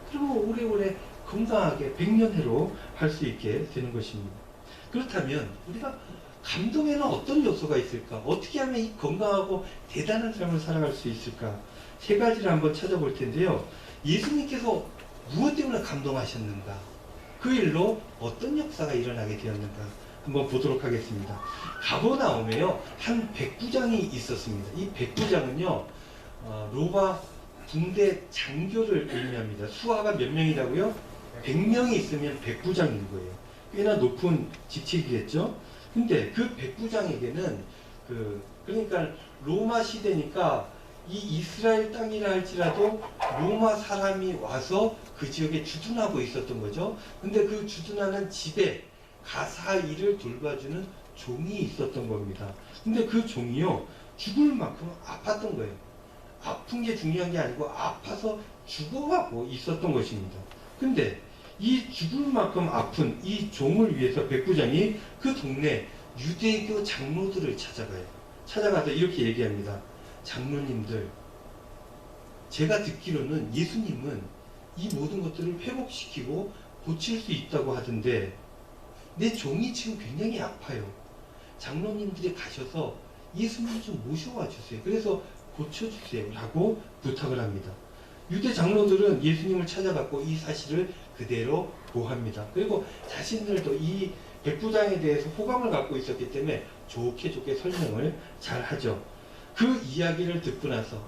[SPEAKER 1] 그리고 오래오래 건강하게 백년해로 할 수 있게 되는 것입니다. 그렇다면 우리가 감동에는 어떤 요소가 있을까? 어떻게 하면 이 건강하고 대단한 삶을 살아갈 수 있을까? 세 가지를 한번 찾아볼 텐데요. 예수님께서 무엇 때문에 감동하셨는가? 그 일로 어떤 역사가 일어나게 되었는가? 한번 보도록 하겠습니다. 가버나움에요 한 백부장이 있었습니다. 이 백부장은요 로마 군대 장교를 의미합니다. 수하가 몇 명이라고요? 100명이 있으면 백부장인 거예요. 꽤나 높은 직책이겠죠. 근데 그 백부장에게는 그러니까 로마 시대니까 이 이스라엘 땅이라 할지라도 로마 사람이 와서 그 지역에 주둔하고 있었던 거죠. 근데 그 주둔하는 집에 가사 일을 돌봐주는 종이 있었던 겁니다. 근데 그 종이요 죽을 만큼 아팠던 거예요. 아픈 게 중요한 게 아니고 아파서 죽어가고 있었던 것입니다. 근데 이 죽을 만큼 아픈 이 종을 위해서 백부장이 그 동네 유대교 장로들을 찾아가요. 찾아가서 이렇게 얘기합니다. 장로님들, 제가 듣기로는 예수님은 이 모든 것들을 회복시키고 고칠 수 있다고 하던데 내 종이 지금 굉장히 아파요. 장로님들이 가셔서 예수님 좀 모셔와 주세요. 그래서 고쳐주세요. 라고 부탁을 합니다. 유대 장로들은 예수님을 찾아갔고 이 사실을 그대로 보합니다. 그리고 자신들도 이 백부장에 대해서 호감을 갖고 있었기 때문에 좋게 설명을 잘 하죠. 그 이야기를 듣고 나서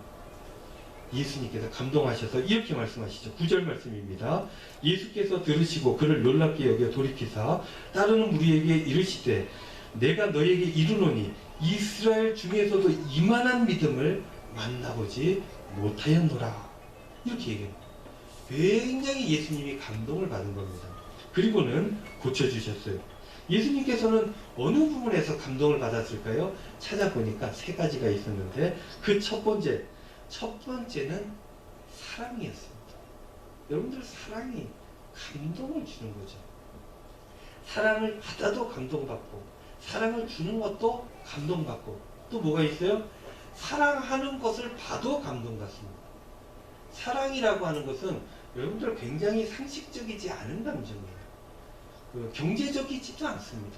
[SPEAKER 1] 예수님께서 감동하셔서 이렇게 말씀하시죠. 9절 말씀입니다. 예수께서 들으시고 그를 놀랍게 여겨 돌이키사 따르는 무리에게 이르시되 내가 너에게 이르노니 이스라엘 중에서도 이만한 믿음을 만나보지 못하였노라. 이렇게 얘기해요. 굉장히 예수님이 감동을 받은 겁니다. 그리고는 고쳐주셨어요. 예수님께서는 어느 부분에서 감동을 받았을까요? 찾아보니까 3가지가 있었는데 그 첫 번째는 사랑이었습니다. 여러분들 사랑이 감동을 주는 거죠. 사랑을 받아도 감동받고 사랑을 주는 것도 감동받고 또 뭐가 있어요? 사랑하는 것을 봐도 감동받습니다. 사랑이라고 하는 것은 여러분들 굉장히 상식적이지 않은 감정이에요. 경제적이지도 않습니다.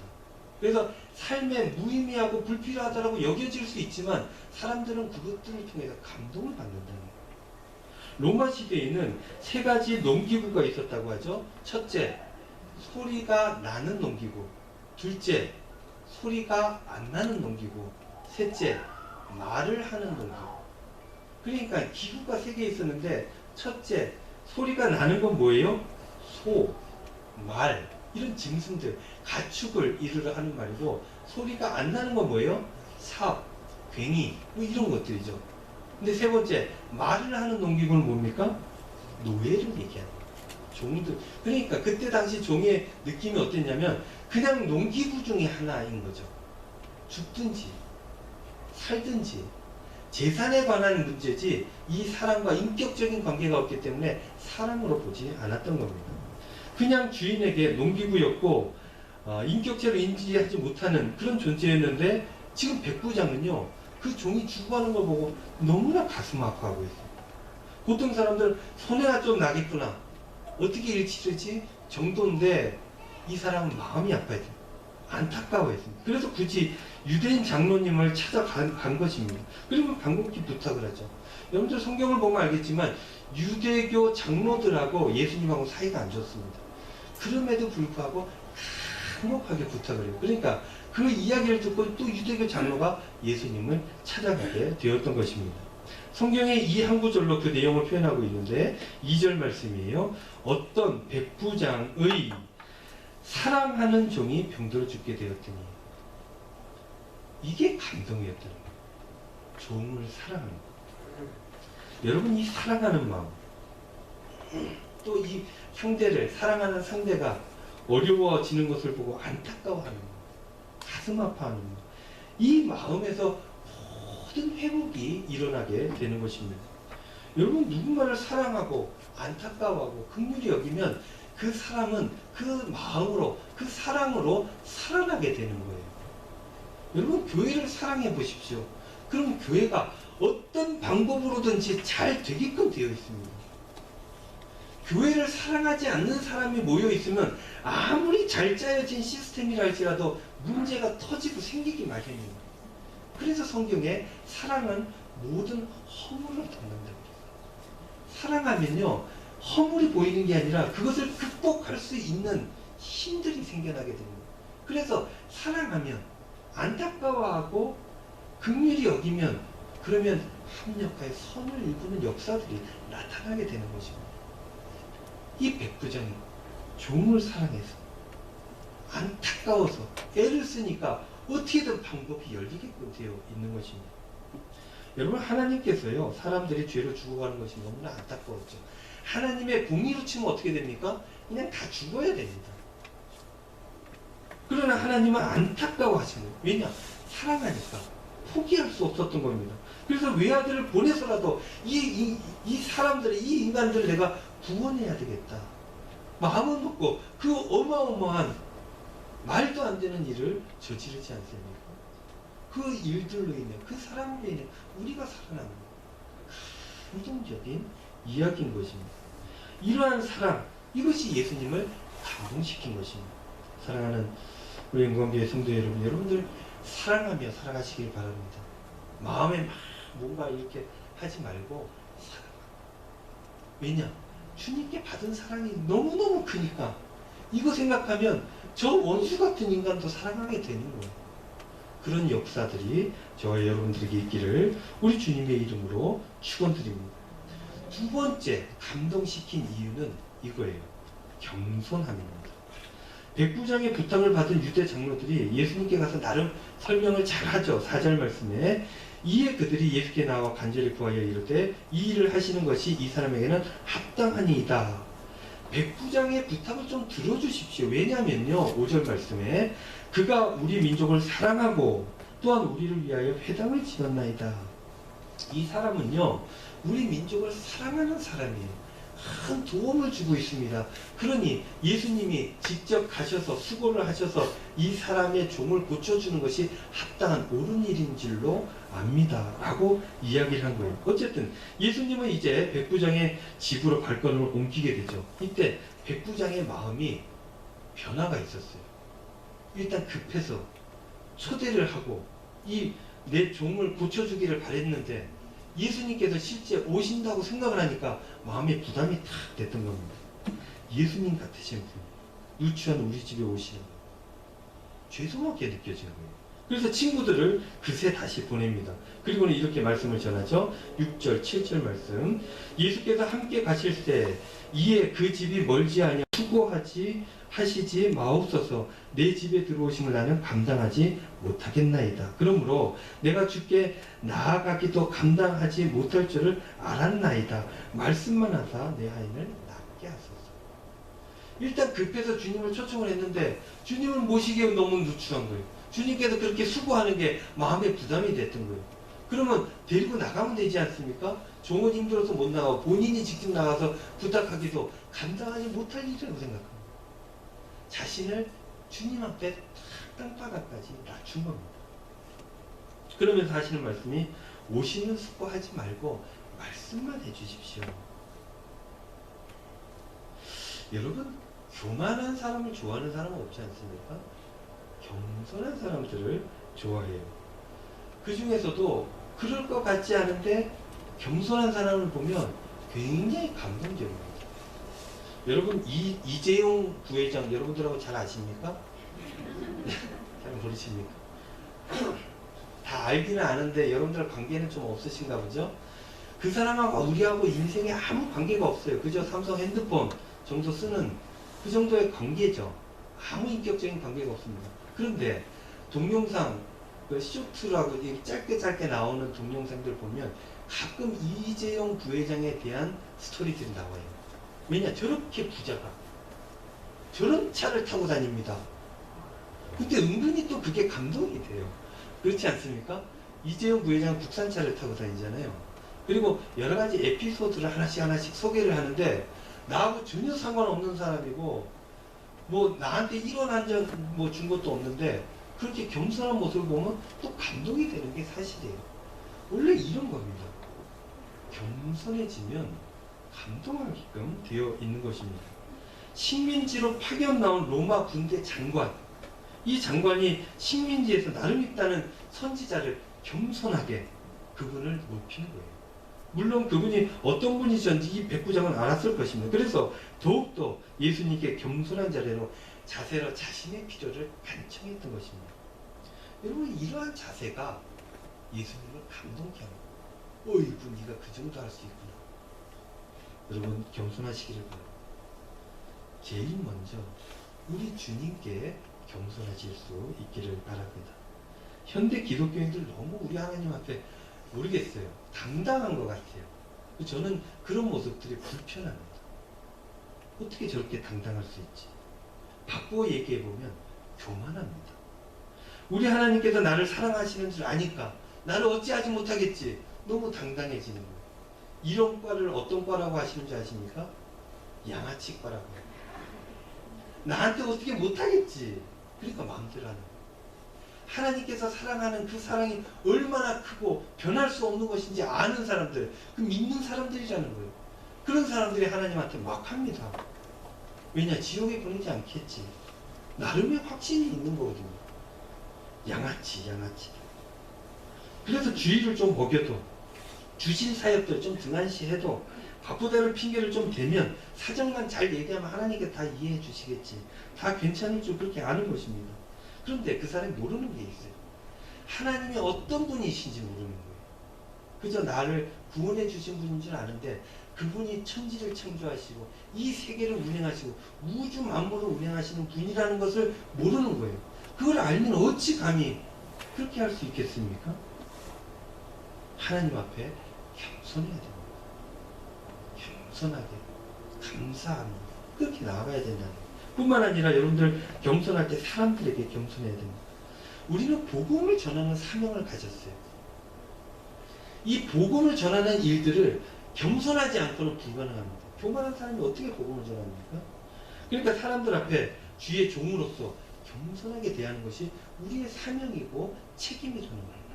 [SPEAKER 1] 그래서 삶에 무의미하고 불필요하다고 여겨질 수 있지만 사람들은 그것들을 통해서 감동을 받는다는 거예요. 로마 시대에는 3가지 농기구가 있었다고 하죠. 첫째, 소리가 나는 농기구. 둘째, 소리가 안 나는 농기구. 셋째, 말을 하는 농기구. 그러니까 기구가 3개 있었는데 첫째, 소리가 나는 건 뭐예요? 소, 말 이런 짐승들, 가축을 이르러 하는 말이고 소리가 안 나는 건 뭐예요? 삽, 괭이 뭐 이런 것들이죠. 근데 3번째, 말을 하는 농기구는 뭡니까? 노예를 얘기하는 거예요. 종들. 그러니까 그때 당시 종의 느낌이 어땠냐면 그냥 농기구 중에 하나인 거죠. 죽든지 살든지 재산에 관한 문제지 이 사람과 인격적인 관계가 없기 때문에 사람으로 보지 않았던 겁니다. 그냥 주인에게 농기구였고 인격체로 인지하지 못하는 그런 존재였는데 지금 백부장은요 그 종이 죽어가는 걸 보고 너무나 가슴 아파하고 있어요. 보통 사람들 손해가 좀 나겠구나 어떻게 일 치르지 정도인데 이 사람은 마음이 아파요. 안타까워했습니다. 그래서 굳이 유대인 장로님을 찾아간 것입니다. 그리고 방금께 부탁을 하죠. 여러분들 성경을 보면 알겠지만 유대교 장로들하고 예수님하고 사이가 안 좋습니다. 그럼에도 불구하고 간곡하게 부탁을 해요. 그러니까 그 이야기를 듣고 또 유대교 장로가 예수님을 찾아가게 되었던 것입니다. 성경에 이 한 구절로 그 내용을 표현하고 있는데 2절 말씀이에요. 어떤 백부장의 사랑하는 종이 병들어 죽게 되었더니 이게 감동이었다는 거예요. 종을 사랑하는 거예요. 여러분 이 사랑하는 마음 또 이 상대를 사랑하는 상대가 어려워지는 것을 보고 안타까워하는 마음 가슴 아파하는 마음 이 마음에서 모든 회복이 일어나게 되는 것입니다. 여러분 누군가를 사랑하고 안타까워하고 긍휼히 여기면 그 사람은 그 마음으로 그 사랑으로 살아나게 되는 거예요. 여러분 교회를 사랑해 보십시오. 그럼 교회가 어떤 방법으로든지 잘 되게끔 되어 있습니다. 교회를 사랑하지 않는 사람이 모여 있으면 아무리 잘 짜여진 시스템이라 할지라도 문제가 터지고 생기기 마련입니다. 그래서 성경에 사랑은 모든 허물을 덮는다. 사랑하면요 허물이 보이는 게 아니라 그것을 극복할 수 있는 힘들이 생겨나게 됩니다. 그래서 사랑하면 안타까워하고 긍휼히 여기면 그러면 합력하여 선을 이루는 역사들이 나타나게 되는 것입니다. 이 백부장이 종을 사랑해서 안타까워서 애를 쓰니까 어떻게든 방법이 열리게끔 되어 있는 것입니다. 여러분 하나님께서요 사람들이 죄로 죽어가는 것이 너무나 안타까웠죠. 하나님의 공의로 치면 어떻게 됩니까? 그냥 다 죽어야 됩니다. 그러나 하나님은 안타까워하시는 거예요. 왜냐? 사랑하니까 포기할 수 없었던 겁니다. 그래서 외아들을 보내서라도 이 사람들을 이 인간들을 내가 구원해야 되겠다. 마음을 먹고 그 어마어마한 말도 안 되는 일을 저지르지 않습니까? 그 일들로 인해 그 사람으로 인해 우리가 살아나는 감동적인 이야기인 것입니다. 이러한 사랑 이것이 예수님을 감동시킨 것입니다. 사랑하는 우리 영광교회 성도 여러분, 여러분들 사랑하며 살아가시길 바랍니다. 마음에 막 뭔가 이렇게 하지 말고 사랑하고. 왜냐? 주님께 받은 사랑이 너무너무 크니까 이거 생각하면 저 원수 같은 인간도 사랑하게 되는 거예요. 그런 역사들이 저와 여러분들에게 있기를 우리 주님의 이름으로 축원드립니다. 두 번째 감동시킨 이유는 이거예요. 겸손함입니다. 백부장의 부탁을 받은 유대 장로들이 예수님께 가서 나름 설명을 잘하죠. 4절 말씀에 이에 그들이 예수께 나와 간절히 구하여 이르되 이 일을 하시는 것이 이 사람에게는 합당하니이다. 백부장의 부탁을 좀 들어주십시오. 왜냐면요, 5절 말씀에 그가 우리 민족을 사랑하고 또한 우리를 위하여 회당을 지었나이다. 이 사람은요, 우리 민족을 사랑하는 사람이에요. 큰 도움을 주고 있습니다. 그러니 예수님이 직접 가셔서 수고를 하셔서 이 사람의 종을 고쳐주는 것이 합당한 옳은 일인 줄로 압니다. 라고 이야기를 한 거예요. 어쨌든 예수님은 이제 백부장의 집으로 발걸음을 옮기게 되죠. 이때 백부장의 마음이 변화가 있었어요. 일단 급해서 초대를 하고 이 내 종을 고쳐주기를 바랬는데 예수님께서 실제 오신다고 생각을 하니까 마음에 부담이 탁 됐던 겁니다. 예수님 같으신 분, 누추한 우리 집에 오시는 죄송하게 느껴지는 거예요. 그래서 친구들을 그새 다시 보냅니다. 그리고는 이렇게 말씀을 전하죠. 6절, 7절 말씀. 예수께서 함께 가실 때 이에 그 집이 멀지 아니하 수고하시지 마옵소서. 내 집에 들어오심을 나는 감당하지 못하겠나이다. 그러므로 내가 주께 나아가기도 감당하지 못할 줄을 알았나이다. 말씀만 하사 내 하인을 낫게 하소서. 일단 급해서 주님을 초청을 했는데 주님을 모시기에 너무 누추한 거예요. 주님께서 그렇게 수고하는 게 마음에 부담이 됐던 거예요. 그러면 데리고 나가면 되지 않습니까? 종은 힘들어서 못 나가고 본인이 직접 나가서 부탁하기도 감당하지 못할 일이라고 생각합니다. 자신을 주님 앞에 땅바닥까지 낮춘 겁니다. 그러면서 하시는 말씀이 오시는 수고하지 말고 말씀만 해주십시오. 여러분, 교만한 사람을 좋아하는 사람은 없지 않습니까? 겸손한 사람들을 좋아해요. 그 중에서도 그럴 것 같지 않은데 겸손한 사람을 보면 굉장히 감동적입니다. 여러분, 이재용 부회장 여러분들하고 잘 아십니까? 잘 모르십니까? 다 알기는 아는데 여러분들 관계는 좀 없으신가 보죠? 그 사람하고 우리하고 인생에 아무 관계가 없어요. 그저 삼성 핸드폰 정도 쓰는 그 정도의 관계죠. 아무 인격적인 관계가 없습니다. 그런데 동영상, 그 쇼트라고 짧게 나오는 동영상들 보면 가끔 이재용 부회장에 대한 스토리들이 나와요. 왜냐? 저렇게 부자가 저런 차를 타고 다닙니다. 근데 은근히 또 그게 감동이 돼요. 그렇지 않습니까? 이재용 부회장은 국산차를 타고 다니잖아요. 그리고 여러 가지 에피소드를 하나씩 소개를 하는데 나하고 전혀 상관없는 사람이고 뭐 나한테 1원 한 전 뭐 준 것도 없는데 그렇게 겸손한 모습을 보면 또 감동이 되는 게 사실이에요. 원래 이런 겁니다. 겸손해지면 감동하게끔 되어 있는 것입니다. 식민지로 파견 나온 로마 군대 장관, 이 장관이 식민지에서 나름 있다는 선지자를 겸손하게 그분을 높이는 거예요. 물론 그분이 어떤 분이셨는지 이 백부장은 알았을 것입니다. 그래서 더욱더 예수님께 겸손한 자세로 자신의 필요를 간청했던 것입니다. 여러분, 이러한 자세가 예수님을 감동케 합니다. 어이구, 네가 그 정도 할 수 있구나. 여러분, 겸손하시기를 바랍니다. 제일 먼저 우리 주님께 겸손하실 수 있기를 바랍니다. 현대 기독교인들 너무 우리 하나님 앞에 모르겠어요. 당당한 것 같아요. 저는 그런 모습들이 불편합니다. 어떻게 저렇게 당당할 수 있지? 바꾸어 얘기해보면 교만합니다. 우리 하나님께서 나를 사랑하시는 줄 아니까 나를 어찌하지 못하겠지. 너무 당당해지는 거예요. 이런 과를 어떤 과라고 하시는지 아십니까? 양아치 과라고 해요. 나한테 어떻게 못하겠지. 그러니까 마음대로 하는 거예요. 하나님께서 사랑하는 그 사랑이 얼마나 크고 변할 수 없는 것인지 아는 사람들, 그 믿는 사람들이라는 거예요. 그런 사람들이 하나님한테 막 합니다. 왜냐? 지옥에 보내지 않겠지. 나름의 확신이 있는 거거든요. 양아치. 그래서 주의를 좀 먹여도, 주신 사역들 좀 등한시해도, 바쁘다는 핑계를 좀 대면 사정만 잘 얘기하면 하나님께 다 이해해 주시겠지. 다 괜찮을 줄 그렇게 아는 것입니다. 그런데 그 사람이 모르는 게 있어요. 하나님이 어떤 분이신지 모르는 거예요. 그저 나를 구원해 주신 분인 줄 아는데 그분이 천지를 창조하시고 이 세계를 운행하시고 우주 만물을 운행하시는 분이라는 것을 모르는 거예요. 그걸 알면 어찌 감히 그렇게 할 수 있겠습니까? 하나님 앞에 겸손해야 됩니다. 겸손하게 감사하며 그렇게 나아가야 된다는 거예요. 뿐만 아니라 여러분들 겸손할 때 사람들에게 겸손해야 됩니다. 우리는 복음을 전하는 사명을 가졌어요. 이 복음을 전하는 일들을 겸손하지 않고는 불가능합니다. 교만한 사람이 어떻게 복음을 전합니까? 그러니까 사람들 앞에 주의 종으로서 겸손하게 대하는 것이 우리의 사명이고 책임이라는 거예요.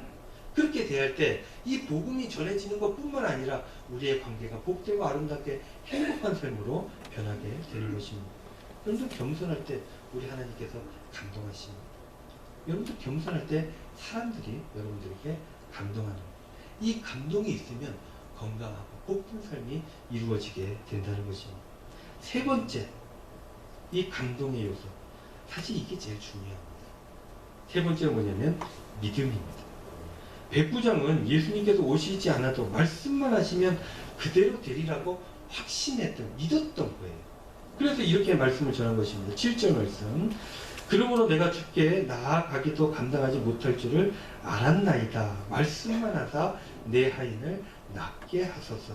[SPEAKER 1] 그렇게 대할 때 이 복음이 전해지는 것뿐만 아니라 우리의 관계가 복되고 아름답게 행복한 삶으로 변하게 되는 것입니다. 여러분들 겸손할 때 우리 하나님께서 감동하십니다. 여러분들 겸손할 때 사람들이 여러분들에게 감동하는 거예요. 이 감동이 있으면 건강하고 복된 삶이 이루어지게 된다는 것입니다. 세 번째, 이 감동의 요소. 사실 이게 제일 중요합니다. 세 번째는 뭐냐면 믿음입니다. 백부장은 예수님께서 오시지 않아도 말씀만 하시면 그대로 되리라고 확신했던, 믿었던 거예요. 그래서 이렇게 말씀을 전한 것입니다. 7절 말씀. 그러므로 내가 주께 나아가기도 감당하지 못할 줄을 알았나이다. 말씀만 하사 내 하인을 낫게 하소서.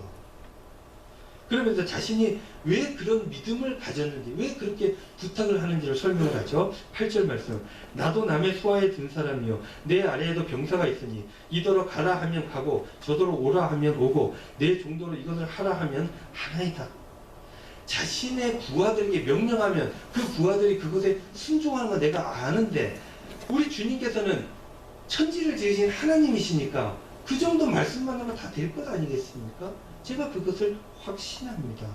[SPEAKER 1] 그러면서 자신이 왜 그런 믿음을 가졌는지, 왜 그렇게 부탁을 하는지를 설명을 하죠. 8절 말씀. 나도 남의 수하에 든 사람이요 내 아래에도 병사가 있으니 이더러 가라 하면 가고 저더러 오라 하면 오고 내 종도로 이것을 하라 하면 하나이다. 자신의 부하들에게 명령하면 그 부하들이 그것에 순종하는 거 내가 아는데, 우리 주님께서는 천지를 지으신 하나님이시니까 그 정도 말씀만 하면 다 될 것 아니겠습니까? 제가 그것을 확신합니다.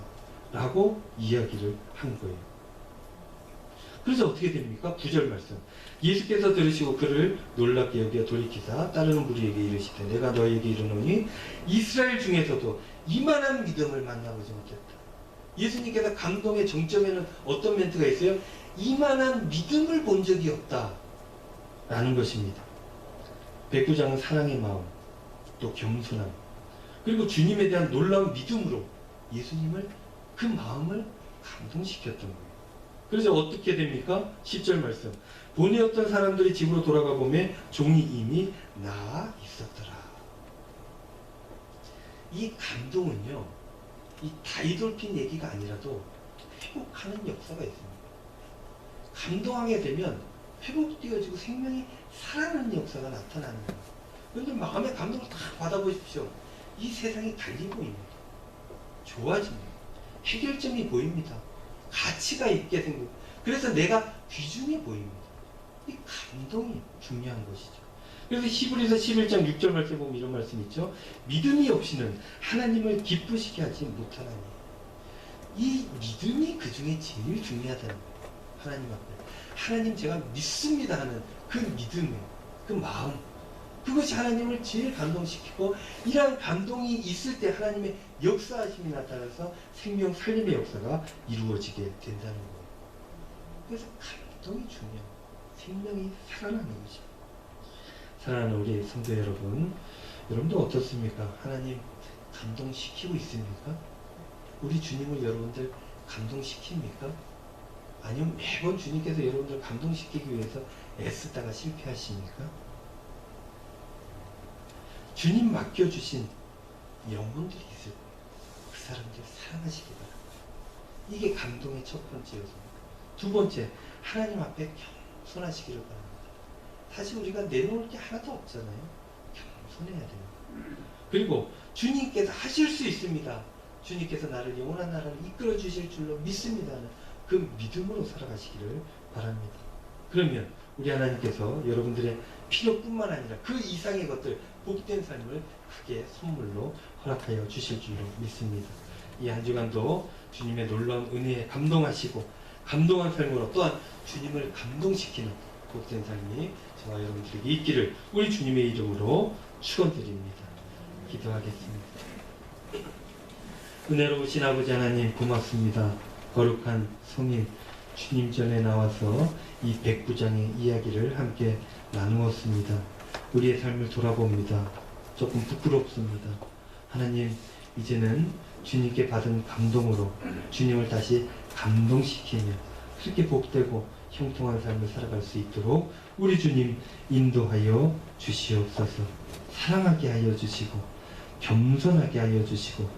[SPEAKER 1] 라고 이야기를 한 거예요. 그래서 어떻게 됩니까? 9절 말씀. 예수께서 들으시고 그를 놀랍게 여겨 돌이키사 따르는 무리에게 이르시되 내가 너에게 이르노니 이스라엘 중에서도 이만한 믿음을 만나보지 못했다. 예수님께서 감동의 정점에는 어떤 멘트가 있어요? 이만한 믿음을 본 적이 없다 라는 것입니다. 백부장은 사랑의 마음, 또 겸손함, 그리고 주님에 대한 놀라운 믿음으로 예수님을, 그 마음을 감동시켰던 거예요. 그래서 어떻게 됩니까? 10절 말씀. 보내었던 사람들이 집으로 돌아가 보매 종이 이미 나아 있었더라. 이 감동은요, 이 다이돌핀 얘기가 아니라도 회복하는 역사가 있습니다. 감동하게 되면 회복되어지고 생명이 살아나는 역사가 나타나는 거예요. 여러분들 마음의 감동을 다 받아보십시오. 이 세상이 달리 보입니다. 좋아집니다. 해결점이 보입니다. 가치가 있게 생기고, 그래서 내가 귀중해 보입니다. 이 감동이 중요한 것이죠. 그래서 히브리서 11장 6절 말씀에 보면 이런 말씀 있죠. 믿음이 없이는 하나님을 기쁘시게 하지 못하나니. 이 믿음이 그 중에 제일 중요하다는 거예요. 하나님 앞에. 하나님 제가 믿습니다 하는 그 믿음, 그 마음, 그것이 하나님을 제일 감동시키고, 이러한 감동이 있을 때 하나님의 역사하심이 나타나서 생명 살림의 역사가 이루어지게 된다는 거예요. 그래서 감동이 중요해요. 생명이 살아나는 것입니다. 사랑하는 우리 성도 여러분, 여러분도 어떻습니까? 하나님 감동시키고 있습니까? 우리 주님을 여러분들 감동시킵니까? 아니면 매번 주님께서 여러분들 감동시키기 위해서 애쓰다가 실패하십니까? 주님 맡겨주신 영혼들이 있을 거예요. 그 사람들 사랑하시기 바랍니다. 이게 감동의 첫 번째 요소입니다. 두 번째, 하나님 앞에 겸손하시기를 바랍니다. 사실 우리가 내놓을 게 하나도 없잖아요. 겸손해야 돼요. 그리고 주님께서 하실 수 있습니다. 주님께서 나를 영원한 나라를 이끌어 주실 줄로 믿습니다. 그 믿음으로 살아가시기를 바랍니다. 그러면 우리 하나님께서 여러분들의 필요뿐만 아니라 그 이상의 것들, 복된 삶을 크게 선물로 허락하여 주실 줄로 믿습니다. 이 한 주간도 주님의 놀라운 은혜에 감동하시고 감동한 삶으로 또한 주님을 감동시키는 복된 삶이 저와 여러분들에게 있기를 우리 주님의 이름으로 축원드립니다. 기도하겠습니다. 은혜로우신 아버지 하나님 고맙습니다. 거룩한 성인 주님 전에 나와서 이 백부장의 이야기를 함께 나누었습니다. 우리의 삶을 돌아봅니다. 조금 부끄럽습니다. 하나님, 이제는 주님께 받은 감동으로 주님을 다시 감동시키며 그렇게 복되고 형통한 삶을 살아갈 수 있도록 우리 주님 인도하여 주시옵소서. 사랑하게 하여 주시고 겸손하게 하여 주시고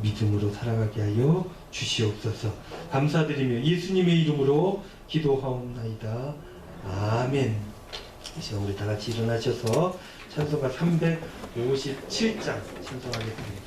[SPEAKER 1] 믿음으로 살아가게 하여 주시옵소서. 감사드리며 예수님의 이름으로 기도하옵나이다. 아멘. 이제 우리 다 같이 일어나셔서 찬송가 357장 찬송하겠습니다.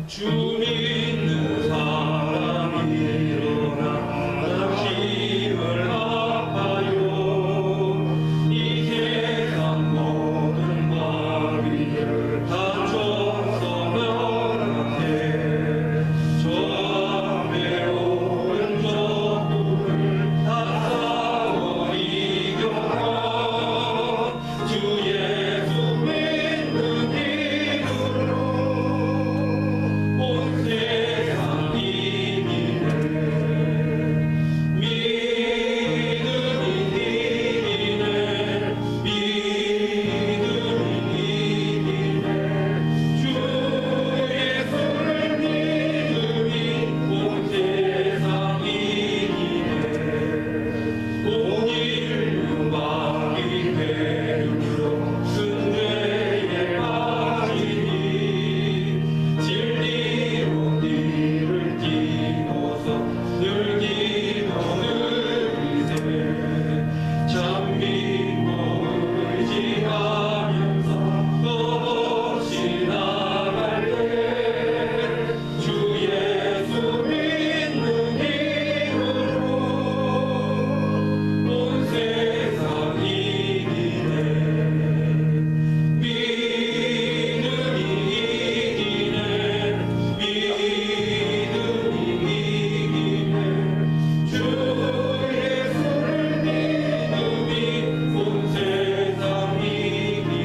[SPEAKER 1] 주 믿는 사람이 일어나 힘을 합하여 이 세상 모든 마귀를 다 정성하게 저 외로운 적군을 다 싸워 이겨라. 주 예수 믿는 이름으로 온 세상 이기네. 믿음이 이기네. 믿음이 이기네. 주 예수를 믿음이 온 세상 이기네. 온 인류 마귀 괴롭혀 순례에 빠지니 진리로 니를 띠고서 늘 기도늘세 참 믿고 의지하면서 또없이 나갈래. 주 예수 믿는 이름으로 온 세상 이기네. 믿음이 이기네. 믿음이 이기네. 주 예수를 믿음이 온 세상 이기네.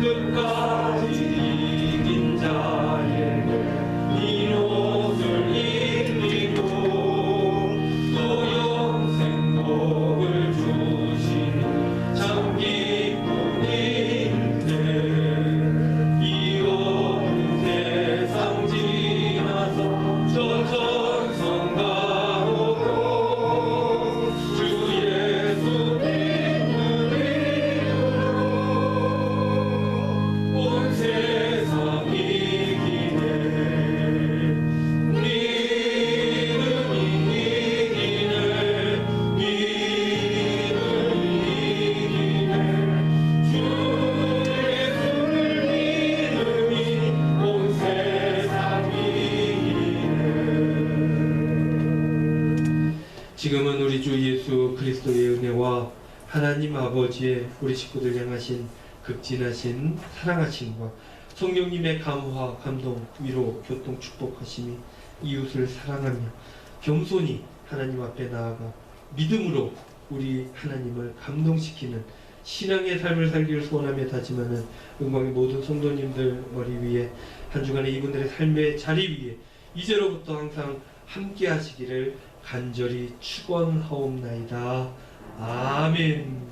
[SPEAKER 1] 끝까지 이긴 자에게 이 옷을 입히고 또 영생 복을 주시니 참 기쁨일세. 이 온 세상 지나서 저 천성 가로로 주 예수 믿는 이름으로 온 세상 이기네. 믿음이 이기네. 믿음이 이기네. 주 예수를 믿음이 온 세상 이기네. 지금은 우리 주 예수 그리스도의 은혜와 하나님 아버지의 우리 식구들 향하신 극진하신 사랑하심과 성령님의 감화, 감동, 위로, 교통, 축복하심이 이웃을 사랑하며 겸손히 하나님 앞에 나아가 믿음으로 우리 하나님을 감동시키는 신앙의 삶을 살기를 소원하며 다짐하는 은광의 모든 성도님들 머리 위에 한 주간의 이분들의 삶의 자리 위에 이제로부터 항상 함께 하시기를 간절히 축원하옵나이다. 아멘.